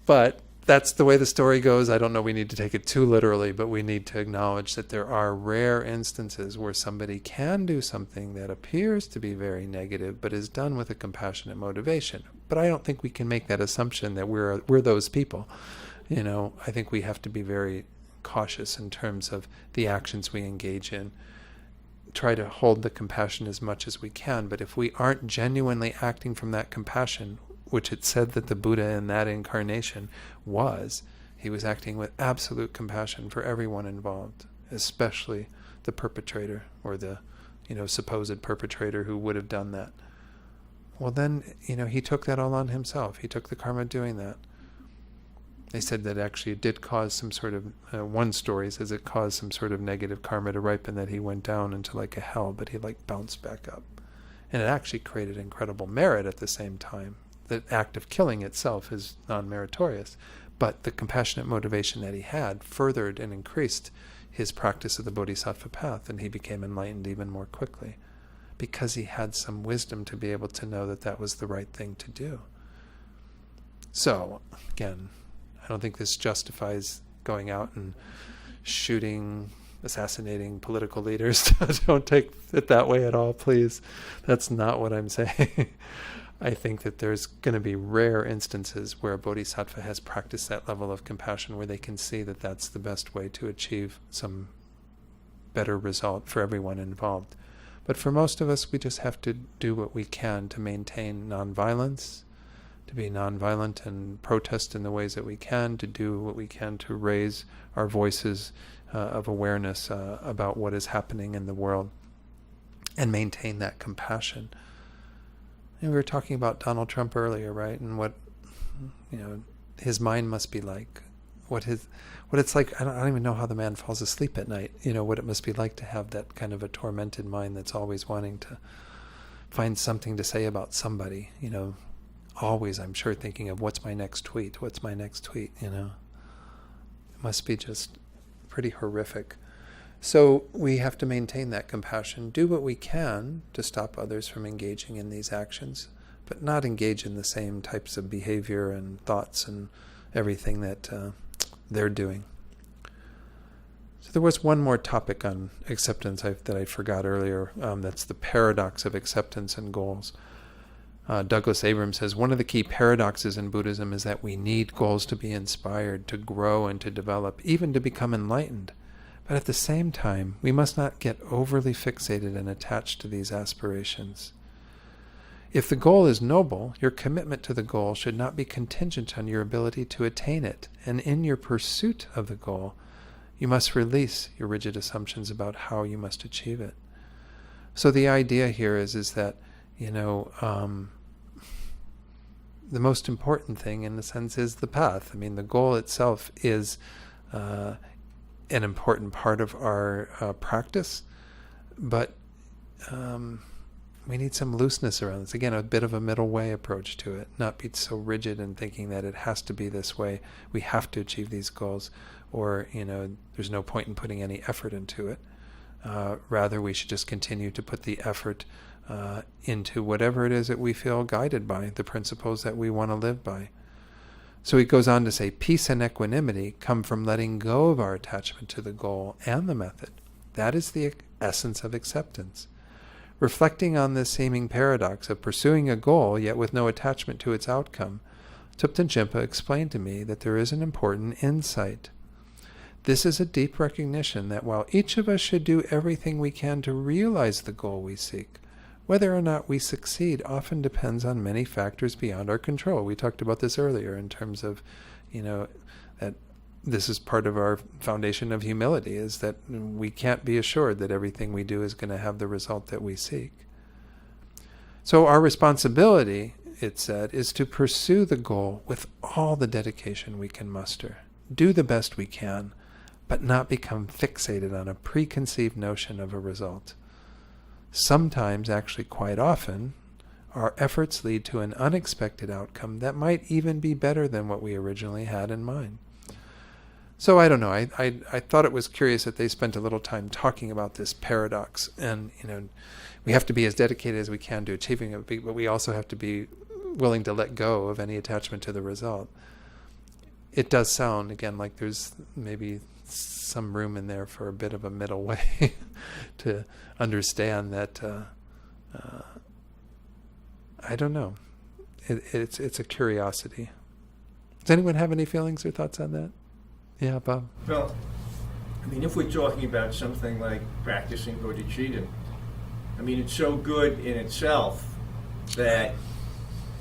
But that's the way the story goes. I don't know we need to take it too literally, but we need to acknowledge that there are rare instances where somebody can do something that appears to be very negative, but is done with a compassionate motivation. But I don't think we can make that assumption that we're those people. I think we have to be very cautious in terms of the actions we engage in. Try to hold the compassion as much as we can, but if we aren't genuinely acting from that compassion, which it said that the Buddha in that incarnation was, he was acting with absolute compassion for everyone involved, especially the perpetrator, or the supposed perpetrator who would have done that. Well then, he took that all on himself. He took the karma doing that. They said that actually it did cause some sort of, one story says it caused some sort of negative karma to ripen, that he went down into like a hell, but he bounced back up. And it actually created incredible merit at the same time. The act of killing itself is non-meritorious, but the compassionate motivation that he had furthered and increased his practice of the bodhisattva path, and he became enlightened even more quickly, because he had some wisdom to be able to know that that was the right thing to do. So, again, I don't think this justifies going out and shooting, assassinating political leaders. Don't take it that way at all, please. That's not what I'm saying. I think that there's going to be rare instances where a bodhisattva has practiced that level of compassion, where they can see that that's the best way to achieve some better result for everyone involved. But for most of us, we just have to do what we can to maintain nonviolence, to be nonviolent and protest in the ways that we can, to do what we can to raise our voices of awareness about what is happening in the world, and maintain that compassion. And we were talking about Donald Trump earlier, right? And what his mind must be like, what it's like. I don't even know how the man falls asleep at night. What it must be like to have that kind of a tormented mind that's always wanting to find something to say about somebody. Always, I'm sure, thinking of what's my next tweet. It must be just pretty horrific. So we have to maintain that compassion, do what we can to stop others from engaging in these actions, but not engage in the same types of behavior and thoughts and everything that they're doing. So there was one more topic on acceptance that I forgot earlier. That's the paradox of acceptance and goals. Douglas Abrams says, one of the key paradoxes in Buddhism is that we need goals to be inspired, to grow and to develop, even to become enlightened. But at the same time, we must not get overly fixated and attached to these aspirations. If the goal is noble, your commitment to the goal should not be contingent on your ability to attain it. And in your pursuit of the goal, you must release your rigid assumptions about how you must achieve it. So the idea here is that, the most important thing, in a sense, is the path. The goal itself is an important part of our practice, but we need some looseness around this. Again, a bit of a middle way approach to it, not be so rigid in thinking that it has to be this way, we have to achieve these goals, or there's no point in putting any effort into it. Rather, we should just continue to put the effort into whatever it is that we feel guided by, the principles that we want to live by. So he goes on to say, peace and equanimity come from letting go of our attachment to the goal and the method, That is the essence of acceptance. Reflecting on this seeming paradox of pursuing a goal yet with no attachment to its outcome, Thupten Jinpa explained to me that there is an important insight. This is a deep recognition that while each of us should do everything we can to realize the goal we seek, whether or not we succeed often depends on many factors beyond our control. We talked about this earlier in terms of, that this is part of our foundation of humility, is that we can't be assured that everything we do is going to have the result that we seek. So our responsibility, it said, is to pursue the goal with all the dedication we can muster. Do the best we can, but not become fixated on a preconceived notion of a result. Sometimes, actually quite often, our efforts lead to an unexpected outcome that might even be better than what we originally had in mind. So I don't know, I thought it was curious that they spent a little time talking about this paradox, and we have to be as dedicated as we can to achieving it, but we also have to be willing to let go of any attachment to the result. It does sound, again, like there's maybe some room in there for a bit of a middle way to understand that, I don't know, it's a curiosity. Does anyone have any feelings or thoughts on that? Yeah, Bob? Well, if we're talking about something like practicing bodhicitta, it's so good in itself that,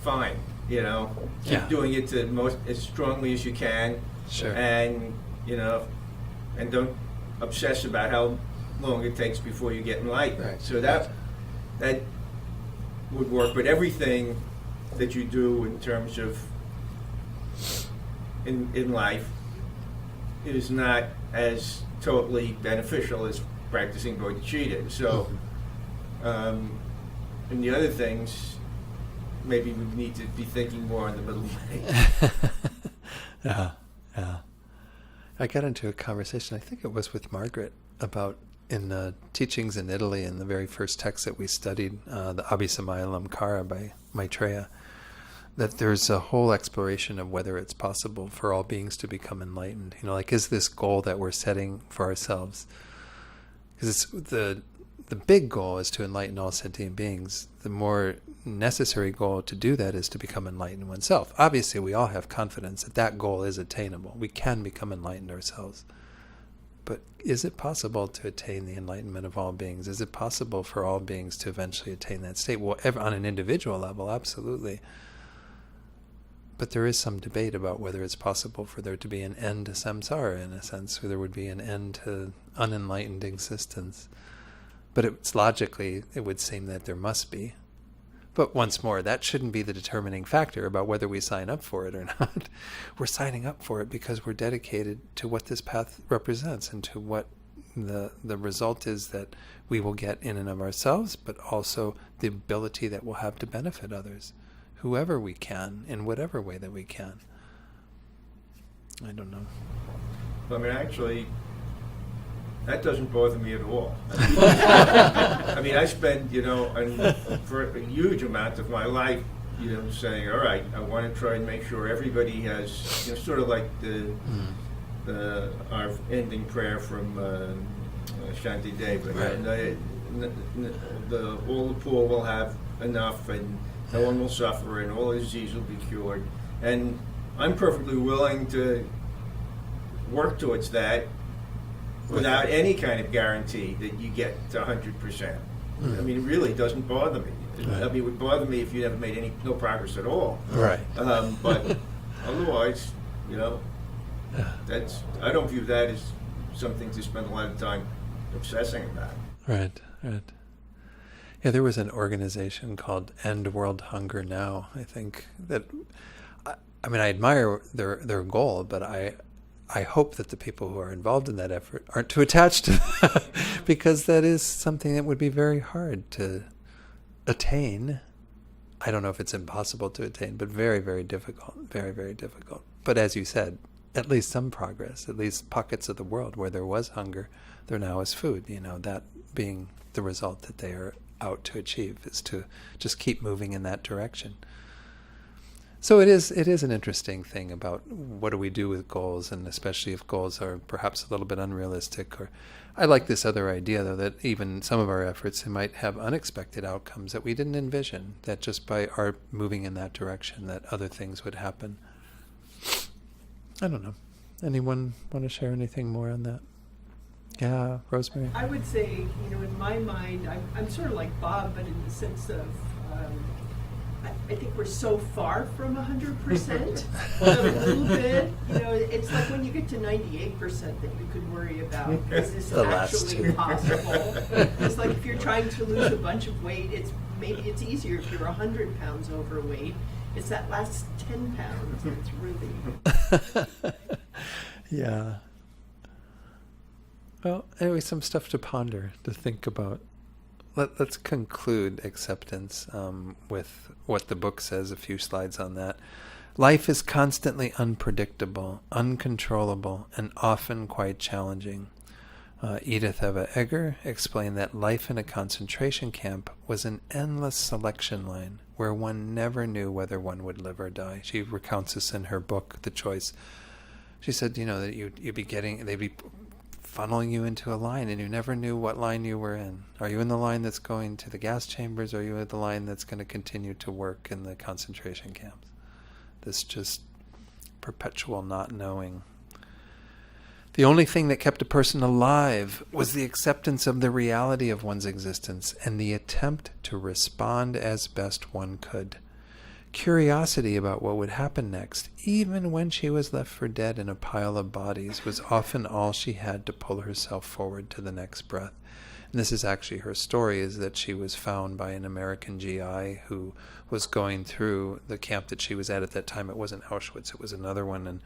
fine, keep doing it as strongly as you can. Sure. And, and don't obsess about how long it takes before you get enlightened. Right. So that would work. But everything that you do in terms of in life is not as totally beneficial as practicing bodhicitta. So, and the other things, maybe we need to be thinking more on the middle way. Yeah. I got into a conversation, I think it was with Margaret, about in the teachings in Italy, in the very first text that we studied, the Abhisamaya Lamkara by Maitreya, that there's a whole exploration of whether it's possible for all beings to become enlightened. Is this goal that we're setting for ourselves? Because it's the big goal is to enlighten all sentient beings. The more necessary goal to do that is to become enlightened oneself. Obviously, we all have confidence that that goal is attainable. We can become enlightened ourselves. But is it possible to attain the enlightenment of all beings? Is it possible for all beings to eventually attain that state? Well, on an individual level, absolutely. But there is some debate about whether it's possible for there to be an end to samsara, in a sense, where there would be an end to unenlightened existence. But it would seem that there must be. But once more, that shouldn't be the determining factor about whether we sign up for it or not. We're signing up for it because we're dedicated to what this path represents and to what the result is that we will get in and of ourselves, but also the ability that we'll have to benefit others, whoever we can, in whatever way that we can. I don't know. Actually, that doesn't bother me at all. I spend, for a huge amount of my life, saying, all right, I want to try and make sure everybody has, sort of like our ending prayer from Shanti Deva. Right. All the poor will have enough, and no one will suffer, and all disease will be cured. And I'm perfectly willing to work towards that without any kind of guarantee that you get to 100%. It really doesn't bother me. Right. It would bother me if you never made no progress at all. Right. But otherwise, I don't view that as something to spend a lot of time obsessing about. Right. Yeah, there was an organization called End World Hunger Now, I think, that, I admire their goal, but I hope that the people who are involved in that effort aren't too attached to that, because that is something that would be very hard to attain. I don't know if it's impossible to attain, but very, very difficult, very, very difficult. But as you said, at least some progress, at least pockets of the world where there was hunger, there now is food, that being the result that they are out to achieve, is to just keep moving in that direction. So it is an interesting thing about what do we do with goals, and especially if goals are perhaps a little bit unrealistic. Or I like this other idea, though, that even some of our efforts might have unexpected outcomes that we didn't envision, that just by our moving in that direction, that other things would happen. I don't know. Anyone want to share anything more on that? Yeah, Rosemary? I would say, in my mind, I'm sort of like Bob, but in the sense of, I think we're so far from 100%, a little bit. It's like when you get to 98% that you could worry about, is this actually possible? It's like if you're trying to lose a bunch of weight, maybe it's easier if you're 100 pounds overweight. It's that last 10 pounds that's really... Yeah. Well, anyway, some stuff to ponder, to think about. Let's conclude acceptance with what the book says, a few slides on that. Life is constantly unpredictable, uncontrollable, and often quite challenging. Edith Eva Eger explained that life in a concentration camp was an endless selection line where one never knew whether one would live or die. She recounts this in her book, The Choice. She said, that they'd be funneling you into a line, and you never knew what line you were in. Are you in the line that's going to the gas chambers, or are you in the line that's going to continue to work in the concentration camps? This just perpetual not knowing. The only thing that kept a person alive was the acceptance of the reality of one's existence and the attempt to respond as best one could. Curiosity about what would happen next, even when she was left for dead in a pile of bodies, was often all she had to pull herself forward to the next breath. And this is actually her story, is that she was found by an American GI who was going through the camp that she was at that time. It wasn't Auschwitz, it was another one,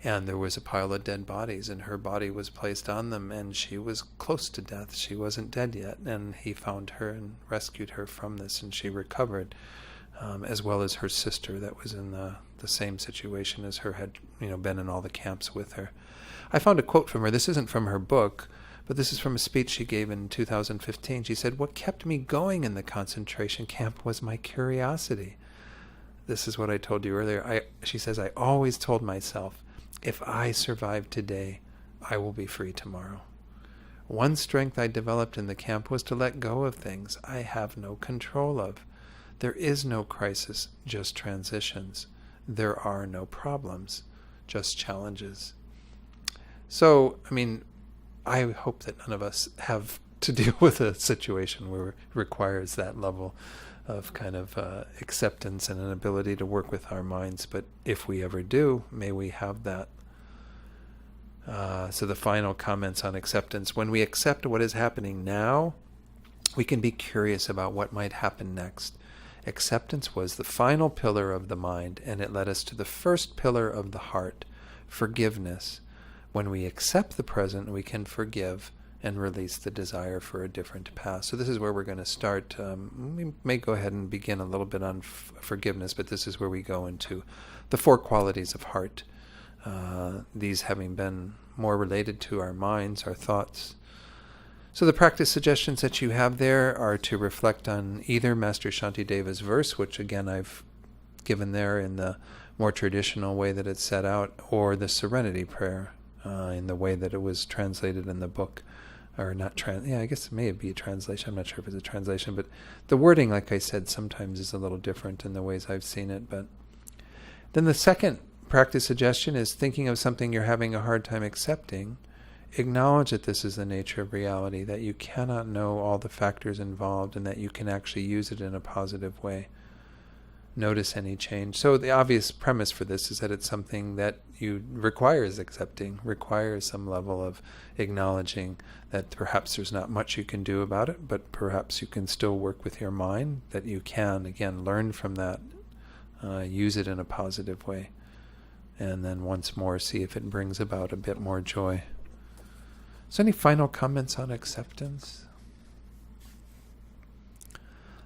and there was a pile of dead bodies, and her body was placed on them, and she was close to death. She wasn't dead yet, and he found her and rescued her from this, and she recovered. As well as her sister that was in the same situation as her, had been in all the camps with her. I found a quote from her. This isn't from her book, but this is from a speech she gave in 2015. She said, "What kept me going in the concentration camp was my curiosity." This is what I told you earlier. She says, "I always told myself, if I survive today, I will be free tomorrow. One strength I developed in the camp was to let go of things I have no control of. There is no crisis, just transitions. There are no problems, just challenges." So, I hope that none of us have to deal with a situation where it requires that level of kind of acceptance and an ability to work with our minds. But if we ever do, may we have that. So the final comments on acceptance. When we accept what is happening now, we can be curious about what might happen next. Acceptance was the final pillar of the mind, and it led us to the first pillar of the heart, forgiveness. When we accept the present, we can forgive and release the desire for a different past. So this is where we're going to start. We may go ahead and begin a little bit on forgiveness, but this is where we go into the 4 qualities of heart. These having been more related to our minds, our thoughts. So the practice suggestions that you have there are to reflect on either Master Shantideva's verse, which again I've given there in the more traditional way that it's set out, or the Serenity Prayer in the way that it was translated in the book. Or not I guess it may be a translation. I'm not sure if it's a translation, but the wording, like I said, sometimes is a little different in the ways I've seen it. But then the second practice suggestion is thinking of something you're having a hard time accepting. Acknowledge that this is the nature of reality, that you cannot know all the factors involved, and that you can actually use it in a positive way. Notice any change. So the obvious premise for this is that it's something that requires accepting, requires some level of acknowledging that perhaps there's not much you can do about it, but perhaps you can still work with your mind, that you can, again, learn from that, use it in a positive way, and then once more see if it brings about a bit more joy. So any final comments on acceptance?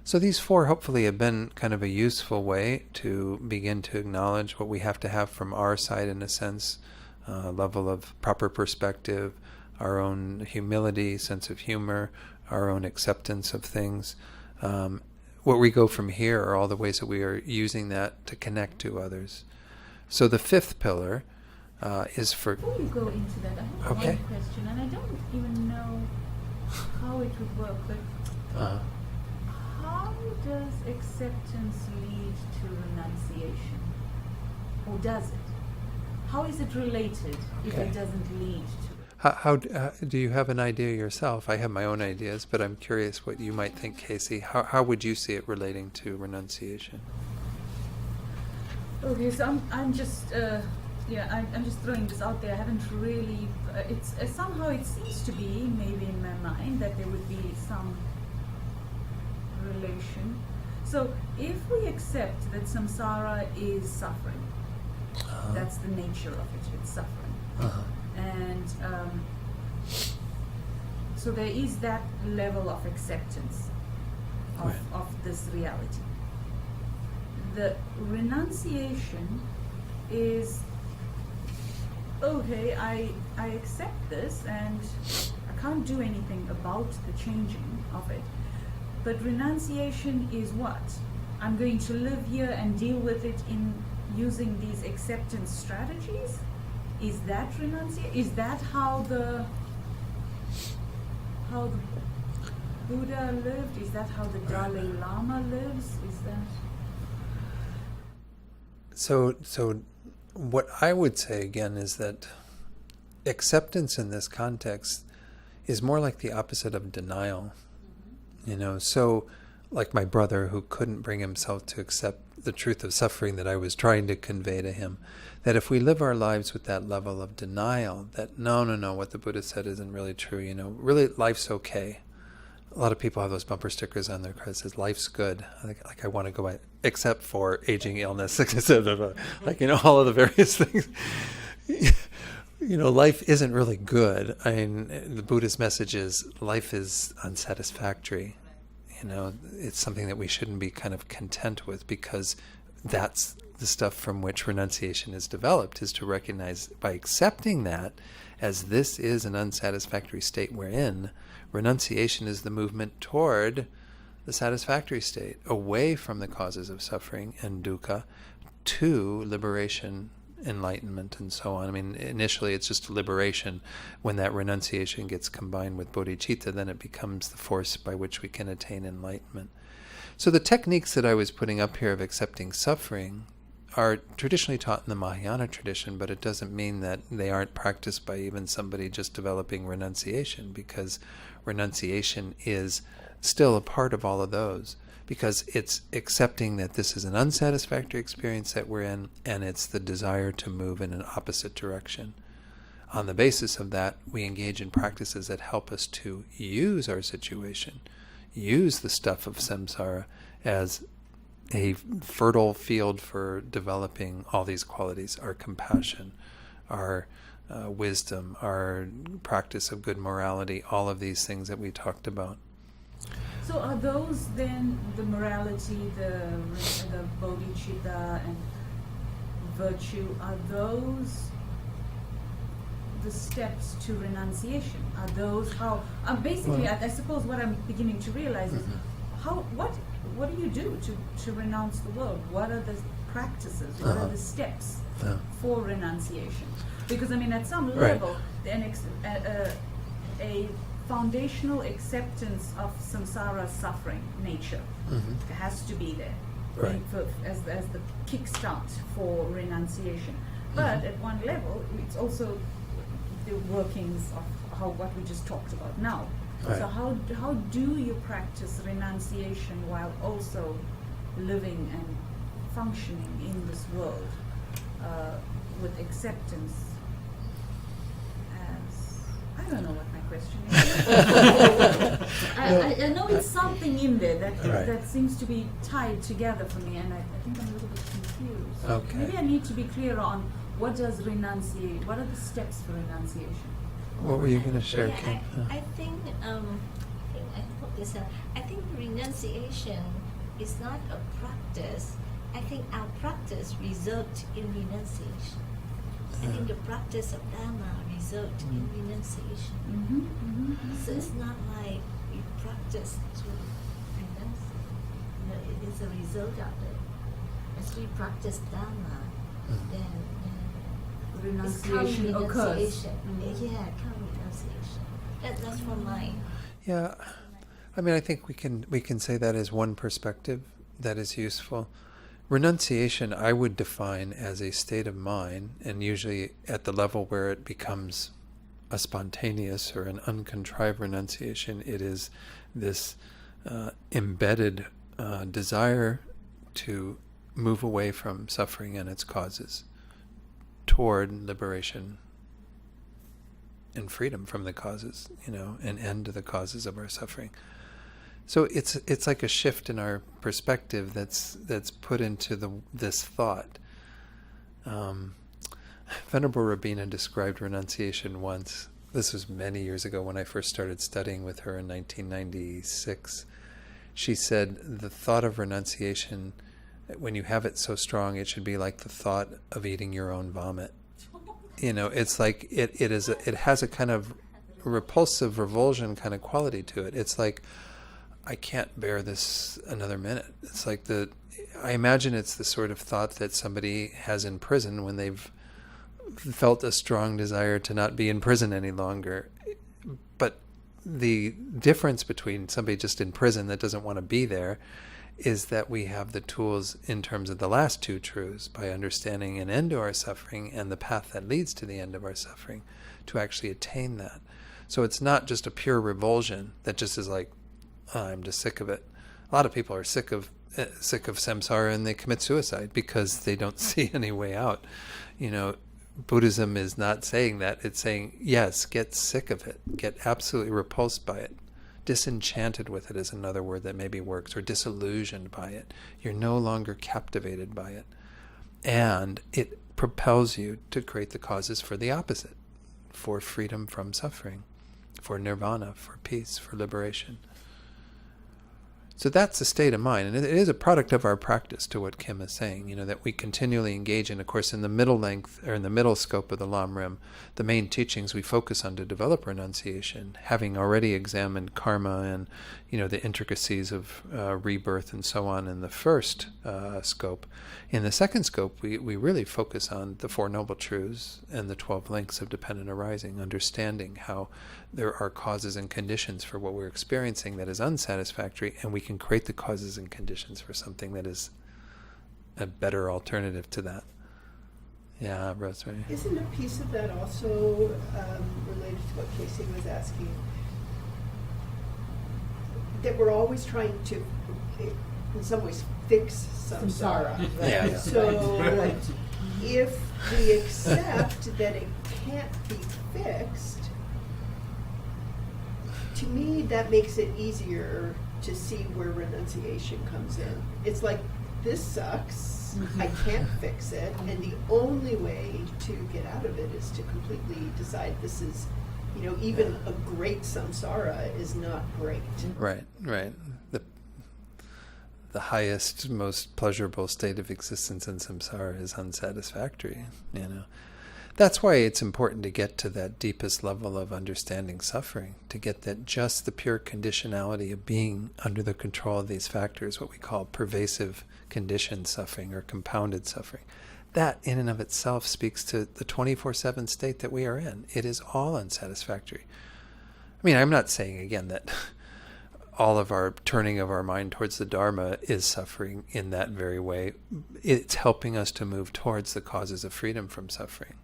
So these 4 hopefully have been kind of a useful way to begin to acknowledge what we have to have from our side, in a sense, level of proper perspective, our own humility, sense of humor, our own acceptance of things, what we go from here are all the ways that we are using that to connect to others. So the fifth pillar is for... Before you go into that, I have Okay. one question, and I don't even know how it would work, but how does acceptance lead to renunciation? Or does it? How is it related if Okay. it doesn't lead to it? How do you have an idea yourself? I have my own ideas, but I'm curious what you might think, Casey. How would you see it relating to renunciation? Okay, so I'm just I'm just throwing this out there. I haven't really. It's somehow it seems to be maybe in my mind that there would be some relation. So if we accept that samsara is suffering, that's the nature of it. It's suffering, and so there is that level of acceptance of this reality. The renunciation is, okay, I accept this and I can't do anything about the changing of it. But renunciation is what? I'm going to live here and deal with it in using these acceptance strategies? Is that renunciation? Is that how the Buddha lived? Is that how the Dalai Lama lives? Is that... So what I would say again is that acceptance in this context is more like the opposite of denial. So like my brother who couldn't bring himself to accept the truth of suffering that I was trying to convey to him, that if we live our lives with that level of denial, that no, what the Buddha said isn't really true, really life's okay. A lot of people have those bumper stickers on their car that says life's good. Like I want to go by, except for aging, illness, sickness, all of the various things. Life isn't really good. I mean, the Buddhist message is life is unsatisfactory. It's something that we shouldn't be kind of content with, because that's the stuff from which renunciation is developed, is to recognize by accepting that as this is an unsatisfactory state we're in, renunciation is the movement toward the satisfactory state, away from the causes of suffering and dukkha to liberation, enlightenment, and so on. I mean, initially it's just liberation. When that renunciation gets combined with bodhicitta, then it becomes the force by which we can attain enlightenment. So the techniques that I was putting up here of accepting suffering are traditionally taught in the Mahayana tradition, but it doesn't mean that they aren't practiced by even somebody just developing renunciation, because renunciation is still a part of all of those. Because it's accepting that this is an unsatisfactory experience that we're in, and it's the desire to move in an opposite direction. On the basis of that, we engage in practices that help us to use our situation, use the stuff of samsara as a fertile field for developing all these qualities, our compassion, our wisdom, our practice of good morality, all of these things that we talked about. So are those then the morality, the bodhicitta and virtue, are those the steps to renunciation? Are those how, basically I suppose what I'm beginning to realize is what do you do to renounce the world? What are the practices? What are the steps for renunciation? Because I mean, at some level, a foundational acceptance of samsara's suffering nature has to be there, as the kickstart for renunciation. But at one level, it's also the workings of what we just talked about now. So how do you practice renunciation while also living and functioning in this world with acceptance as, I don't know what my question is. I know it's something in there that seems to be tied together for me, and I think I'm a little bit confused. Okay. Maybe I need to be clear on what are the steps for renunciation? What were you going to share, Kim? I think I think renunciation is not a practice. I think our practice results in renunciation. I think the practice of Dharma results in renunciation. So it's not like we practice to renunciate. it is a result of it. As we practice Dharma, then Renunciation come occurs. renunciation. Yeah, come renunciation. That's from my. Yeah, I mean, I think we can say that as one perspective that is useful. Renunciation, I would define as a state of mind, and usually at the level where it becomes a spontaneous or an uncontrived renunciation, it is this embedded desire to move away from suffering and its causes toward liberation and freedom from the causes, an end to the causes of our suffering. So it's like a shift in our perspective that's put into this thought. Venerable Rabina described renunciation once. This was many years ago when I first started studying with her in 1996. She said the thought of renunciation, when you have it so strong, it should be like the thought of eating your own vomit. It's like it has a kind of repulsive revulsion kind of quality to it. It's like, I can't bear this another minute. It's like I imagine it's the sort of thought that somebody has in prison when they've felt a strong desire to not be in prison any longer. But the difference between somebody just in prison that doesn't want to be there is that we have the tools in terms of the last two truths, by understanding an end to our suffering and the path that leads to the end of our suffering, to actually attain that. So it's not just a pure revulsion that just is like, I'm just sick of it. A lot of people are sick of samsara and they commit suicide because they don't see any way out. Buddhism is not saying that. It's saying, yes, get sick of it. Get absolutely repulsed by it. Disenchanted with it is another word that maybe works, or disillusioned by it. You're no longer captivated by it. And it propels you to create the causes for the opposite, for freedom from suffering, for nirvana, for peace, for liberation. So that's the state of mind, and it is a product of our practice, to what Kim is saying, that we continually engage in. Of course, in the middle length, or in the middle scope of the Lam Rim, the main teachings we focus on to develop renunciation, having already examined karma and, the intricacies of rebirth and so on in the first scope. In the second scope, we really focus on the Four Noble Truths and the 12 links of dependent arising, understanding how there are causes and conditions for what we're experiencing that is unsatisfactory, and we can create the causes and conditions for something that is a better alternative to that. Yeah, Rosemary. Isn't a piece of that also related to what Casey was asking? That we're always trying to, in some ways, fix samsara. Yeah. So if we accept that it can't be fixed, to me that makes it easier to see where renunciation comes in. It's like, this sucks, I can't fix it, and the only way to get out of it is to completely decide this is, even a great samsara is not great. Right. The highest, most pleasurable state of existence in samsara is unsatisfactory, That's why it's important to get to that deepest level of understanding suffering, to get that just the pure conditionality of being under the control of these factors, what we call pervasive conditioned suffering or compounded suffering. That in and of itself speaks to the 24/7 state that we are in. It is all unsatisfactory. I mean, I'm not saying again that all of our turning of our mind towards the Dharma is suffering in that very way. It's helping us to move towards the causes of freedom from suffering.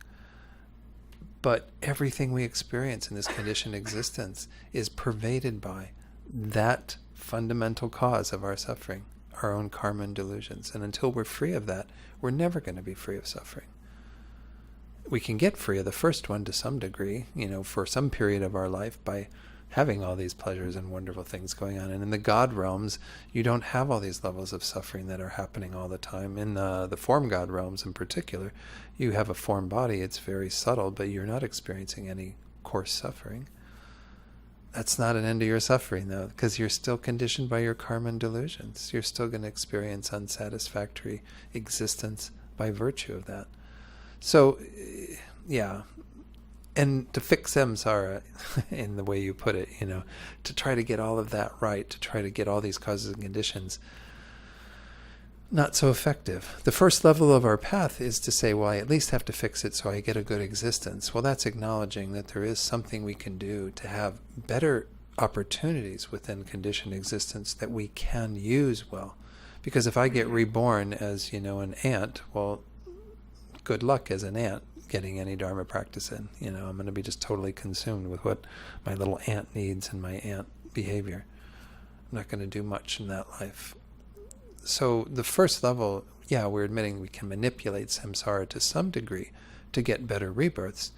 But everything we experience in this conditioned existence is pervaded by that fundamental cause of our suffering, our own karma and delusions. And until we're free of that, we're never going to be free of suffering. We can get free of the first one to some degree, for some period of our life by having all these pleasures and wonderful things going on. And in the God realms, you don't have all these levels of suffering that are happening all the time. In the form God realms in particular, you have a form body. It's very subtle, but you're not experiencing any coarse suffering. That's not an end to your suffering, though, because you're still conditioned by your karma and delusions. You're still going to experience unsatisfactory existence by virtue of that. So, yeah. And to fix samsara, in the way you put it, to try to get all of that right, to try to get all these causes and conditions, not so effective. The first level of our path is to say, well, I at least have to fix it so I get a good existence. Well, that's acknowledging that there is something we can do to have better opportunities within conditioned existence that we can use well. Because if I get reborn as, an ant, well, good luck as an ant getting any Dharma practice in. I'm going to be just totally consumed with what my little ant needs and my ant behavior. I'm not going to do much in that life. So the first level, we're admitting we can manipulate samsara to some degree to get better rebirths,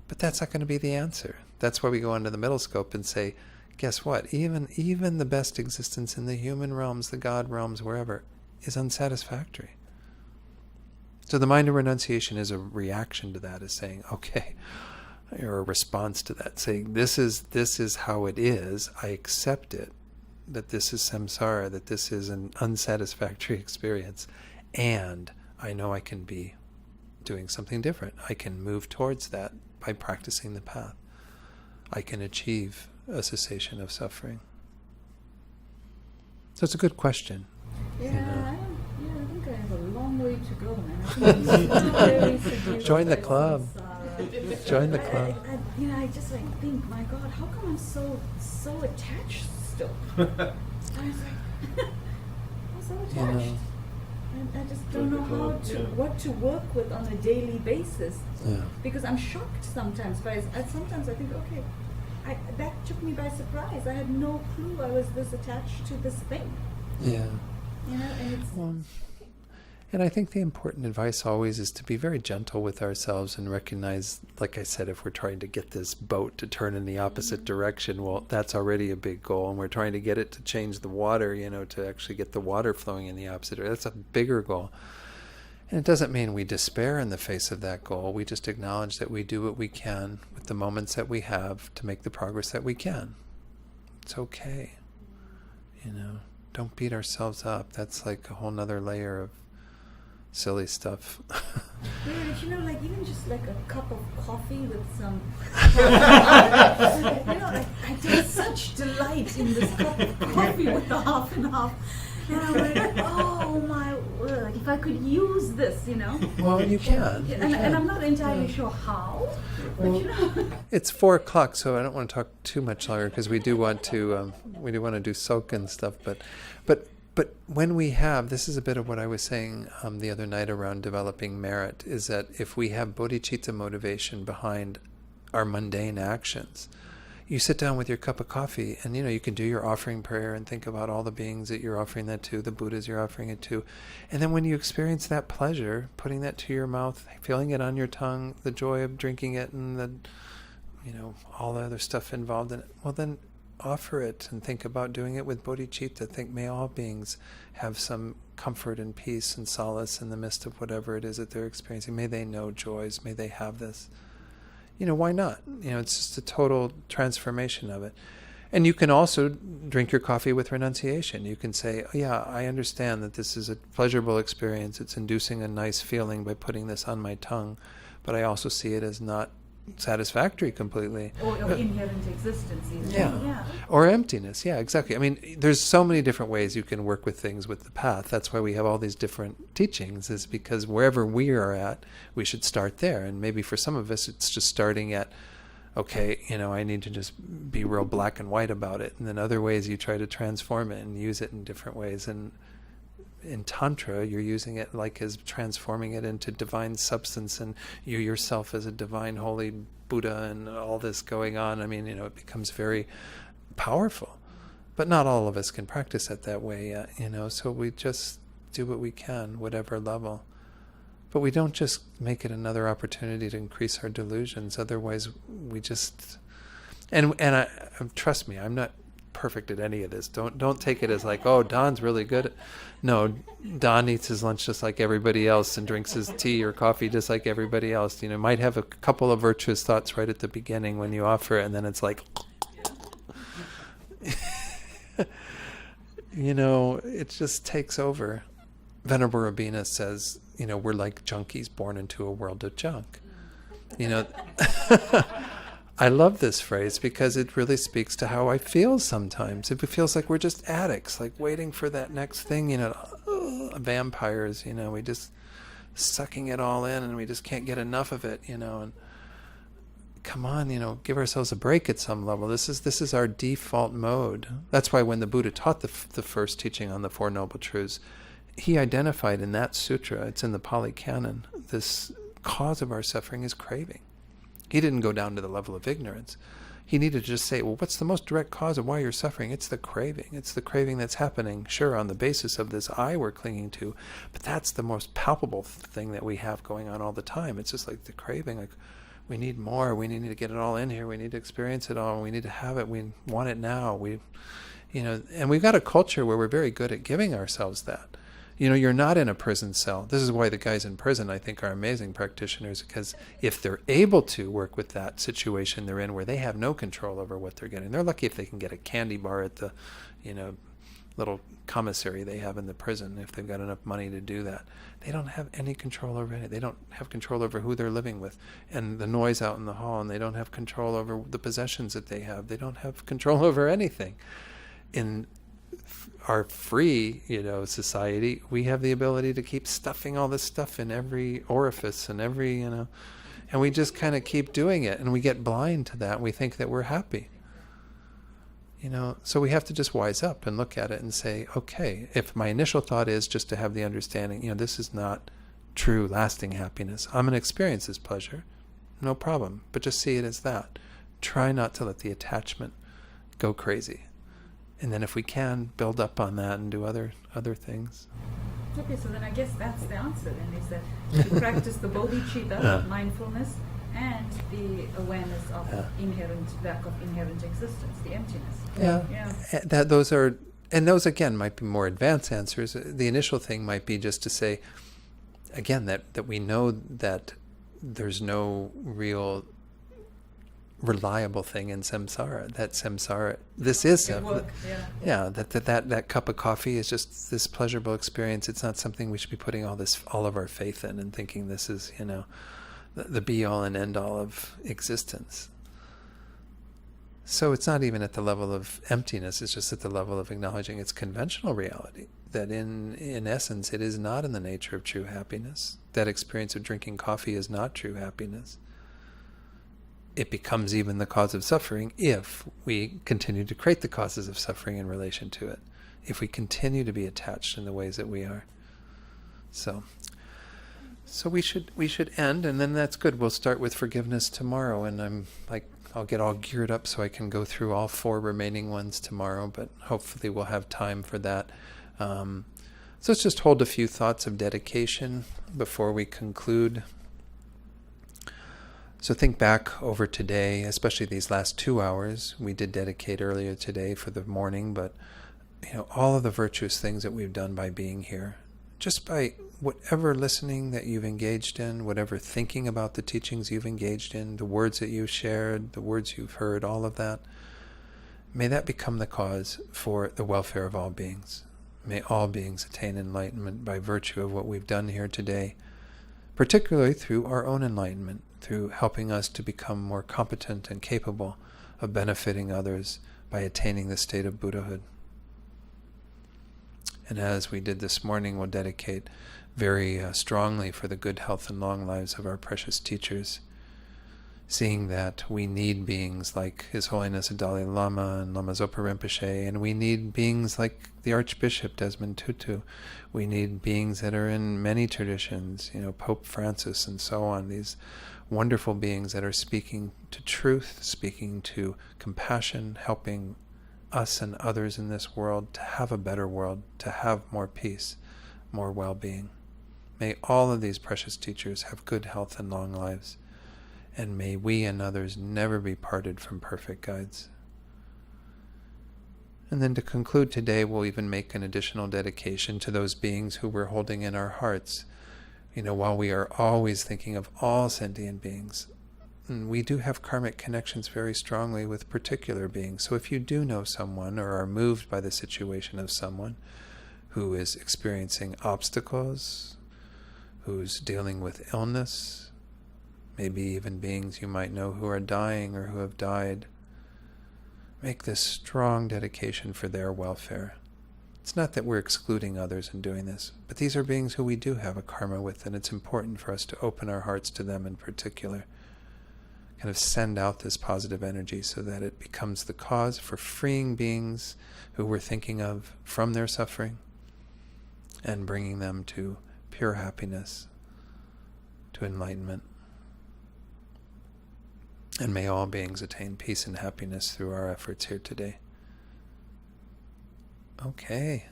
but that's not going to be the answer. That's why we go into the middle scope and say, guess what? Even the best existence in the human realms, the God realms, wherever, is unsatisfactory. So the mind of renunciation is a reaction to that, is saying, okay, or a response to that, saying, this is how it is, I accept it, that this is samsara, that this is an unsatisfactory experience, and I know I can be doing something different. I can move towards that by practicing the path. I can achieve a cessation of suffering. So it's a good question. Yeah, I think I have a long way to go, man. I think it's very severe. Join the club. Join the club. I just think, my God, how come I'm so attached still? I was like, I'm so attached. And I just don't know what to work with on a daily basis. Yeah. Because I'm shocked sometimes. Sometimes I think, okay, that took me by surprise. I had no clue I was this attached to this thing. Yeah. And it's... And I think the important advice always is to be very gentle with ourselves and recognize, like I said, if we're trying to get this boat to turn in the opposite direction, well, that's already a big goal. And we're trying to get it to change the water, to actually get the water flowing in the opposite direction. That's a bigger goal. And it doesn't mean we despair in the face of that goal. We just acknowledge that we do what we can with the moments that we have to make the progress that we can. It's okay. Don't beat ourselves up. That's like a whole nother layer of silly stuff. Yeah, but even just like a cup of coffee with some... I take such delight in this cup of coffee with the half and half. And I'm like, oh my word, if I could use this, Well, you can. And I'm not entirely sure how, but It's 4:00, so I don't want to talk too much longer because we do want to do soak and stuff. But when we have, this is a bit of what I was saying the other night around developing merit, is that if we have bodhicitta motivation behind our mundane actions, you sit down with your cup of coffee and you can do your offering prayer and think about all the beings that you're offering that to, the Buddhas you're offering it to. And then when you experience that pleasure, putting that to your mouth, feeling it on your tongue, the joy of drinking it and the, all the other stuff involved in it, well then offer it and think about doing it with bodhicitta. Think, may all beings have some comfort and peace and solace in the midst of whatever it is that they're experiencing. May they know joys. May they have this. Why not? It's just a total transformation of it. And you can also drink your coffee with renunciation. You can say, oh, yeah, I understand that this is a pleasurable experience. It's inducing a nice feeling by putting this on my tongue, but I also see it as not satisfactory completely. Or inherent existence even. Yeah. Or emptiness. Yeah, exactly. I mean, there's so many different ways you can work with things with the path. That's why we have all these different teachings, is because wherever we are at, we should start there. And maybe for some of us, it's just starting at, okay, I need to just be real black and white about it. And then other ways you try to transform it and use it in different ways. And in Tantra, you're using it like as transforming it into divine substance, and you yourself as a divine holy Buddha and all this going on. I mean, it becomes very powerful. But not all of us can practice it that way yet, so we just do what we can, whatever level. But we don't just make it another opportunity to increase our delusions. Otherwise, we just... And trust me, I'm not perfect at any of this. Don't take it as like, oh, Don's really good. No, Don eats his lunch just like everybody else and drinks his tea or coffee just like everybody else. Might have a couple of virtuous thoughts right at the beginning when you offer it, and then it's like, it just takes over. Venerable Rabina says, we're like junkies born into a world of junk. I love this phrase because it really speaks to how I feel sometimes. It feels like we're just addicts, like waiting for that next thing, vampires, we just sucking it all in and we just can't get enough of it, and come on, give ourselves a break at some level. This is our default mode. That's why when the Buddha taught the first teaching on the Four Noble Truths, he identified in that sutra, it's in the Pali Canon, this cause of our suffering is craving. He didn't go down to the level of ignorance. He needed to just say, well, what's the most direct cause of why you're suffering? It's the craving. It's the craving that's happening, sure, on the basis of this I we're clinging to, but that's the most palpable thing that we have going on all the time. It's just like the craving, like, we need more. We need to get it all in here. We need to experience it all. We need to have it. We want it now. And we've got a culture where we're very good at giving ourselves that. You're not in a prison cell. This is why the guys in prison, I think, are amazing practitioners, because if they're able to work with that situation they're in where they have no control over what they're getting, they're lucky if they can get a candy bar at the, little commissary they have in the prison, if they've got enough money to do that. They don't have any control over it. They don't have control over who they're living with and the noise out in the hall, and they don't have control over the possessions that they have. They don't have control over anything. In our free, society, we have the ability to keep stuffing all this stuff in every orifice and every, and we just kind of keep doing it, and we get blind to that. We think that we're happy. So we have to just wise up and look at it and say, okay, if my initial thought is just to have the understanding, this is not true, lasting happiness. I'm going to experience this pleasure, no problem, but just see it as that. Try not to let the attachment go crazy. And then if we can, build up on that and do other things. Okay, so then I guess that's the answer then, is that to practice the bodhicitta, mindfulness, and the awareness of lack of inherent existence, the emptiness. Yeah. Those again might be more advanced answers. The initial thing might be just to say, again, that we know that there's no real reliable thing in samsara. That samsara, this is that cup of coffee is just this pleasurable experience. It's not something we should be putting all of our faith in and thinking this is the be all and end all of existence. So it's not even at the level of emptiness, it's just at the level of acknowledging its conventional reality, that in essence it is not in the nature of true happiness. That experience of drinking coffee is not true happiness. It becomes even the cause of suffering if we continue to create the causes of suffering in relation to it, if we continue to be attached in the ways that we are. So we should end, and then that's good. We'll start with forgiveness tomorrow, and I'll get all geared up so I can go through all 4 remaining ones tomorrow, but hopefully we'll have time for that. So let's just hold a few thoughts of dedication before we conclude. So think back over today, especially these last 2 hours. We did dedicate earlier today for the morning, but all of the virtuous things that we've done by being here, just by whatever listening that you've engaged in, whatever thinking about the teachings you've engaged in, the words that you've shared, the words you've heard, all of that, may that become the cause for the welfare of all beings. May all beings attain enlightenment by virtue of what we've done here today, particularly through our own enlightenment, through helping us to become more competent and capable of benefiting others by attaining the state of Buddhahood. And as we did this morning, we'll dedicate very strongly for the good health and long lives of our precious teachers, seeing that we need beings like His Holiness the Dalai Lama and Lama Zopa Rinpoche, and we need beings like the Archbishop Desmond Tutu. We need beings that are in many traditions, Pope Francis and so on, these wonderful beings that are speaking to truth, speaking to compassion, helping us and others in this world to have a better world, to have more peace, more well-being. May all of these precious teachers have good health and long lives, and may we and others never be parted from perfect guides. And then to conclude today, we'll even make an additional dedication to those beings who we're holding in our hearts. While we are always thinking of all sentient beings, and we do have karmic connections very strongly with particular beings. So if you do know someone or are moved by the situation of someone who is experiencing obstacles, who's dealing with illness, maybe even beings you might know who are dying or who have died, make this strong dedication for their welfare. It's not that we're excluding others in doing this, but these are beings who we do have a karma with, and it's important for us to open our hearts to them in particular. Kind of send out this positive energy so that it becomes the cause for freeing beings who we're thinking of from their suffering and bringing them to pure happiness, to enlightenment. And may all beings attain peace and happiness through our efforts here today. Okay,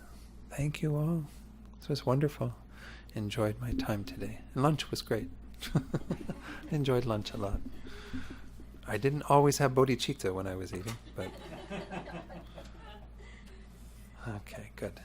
thank you all. This was wonderful. Enjoyed my time today. And lunch was great. Enjoyed lunch a lot. I didn't always have bodhicitta when I was eating, but... Okay, good.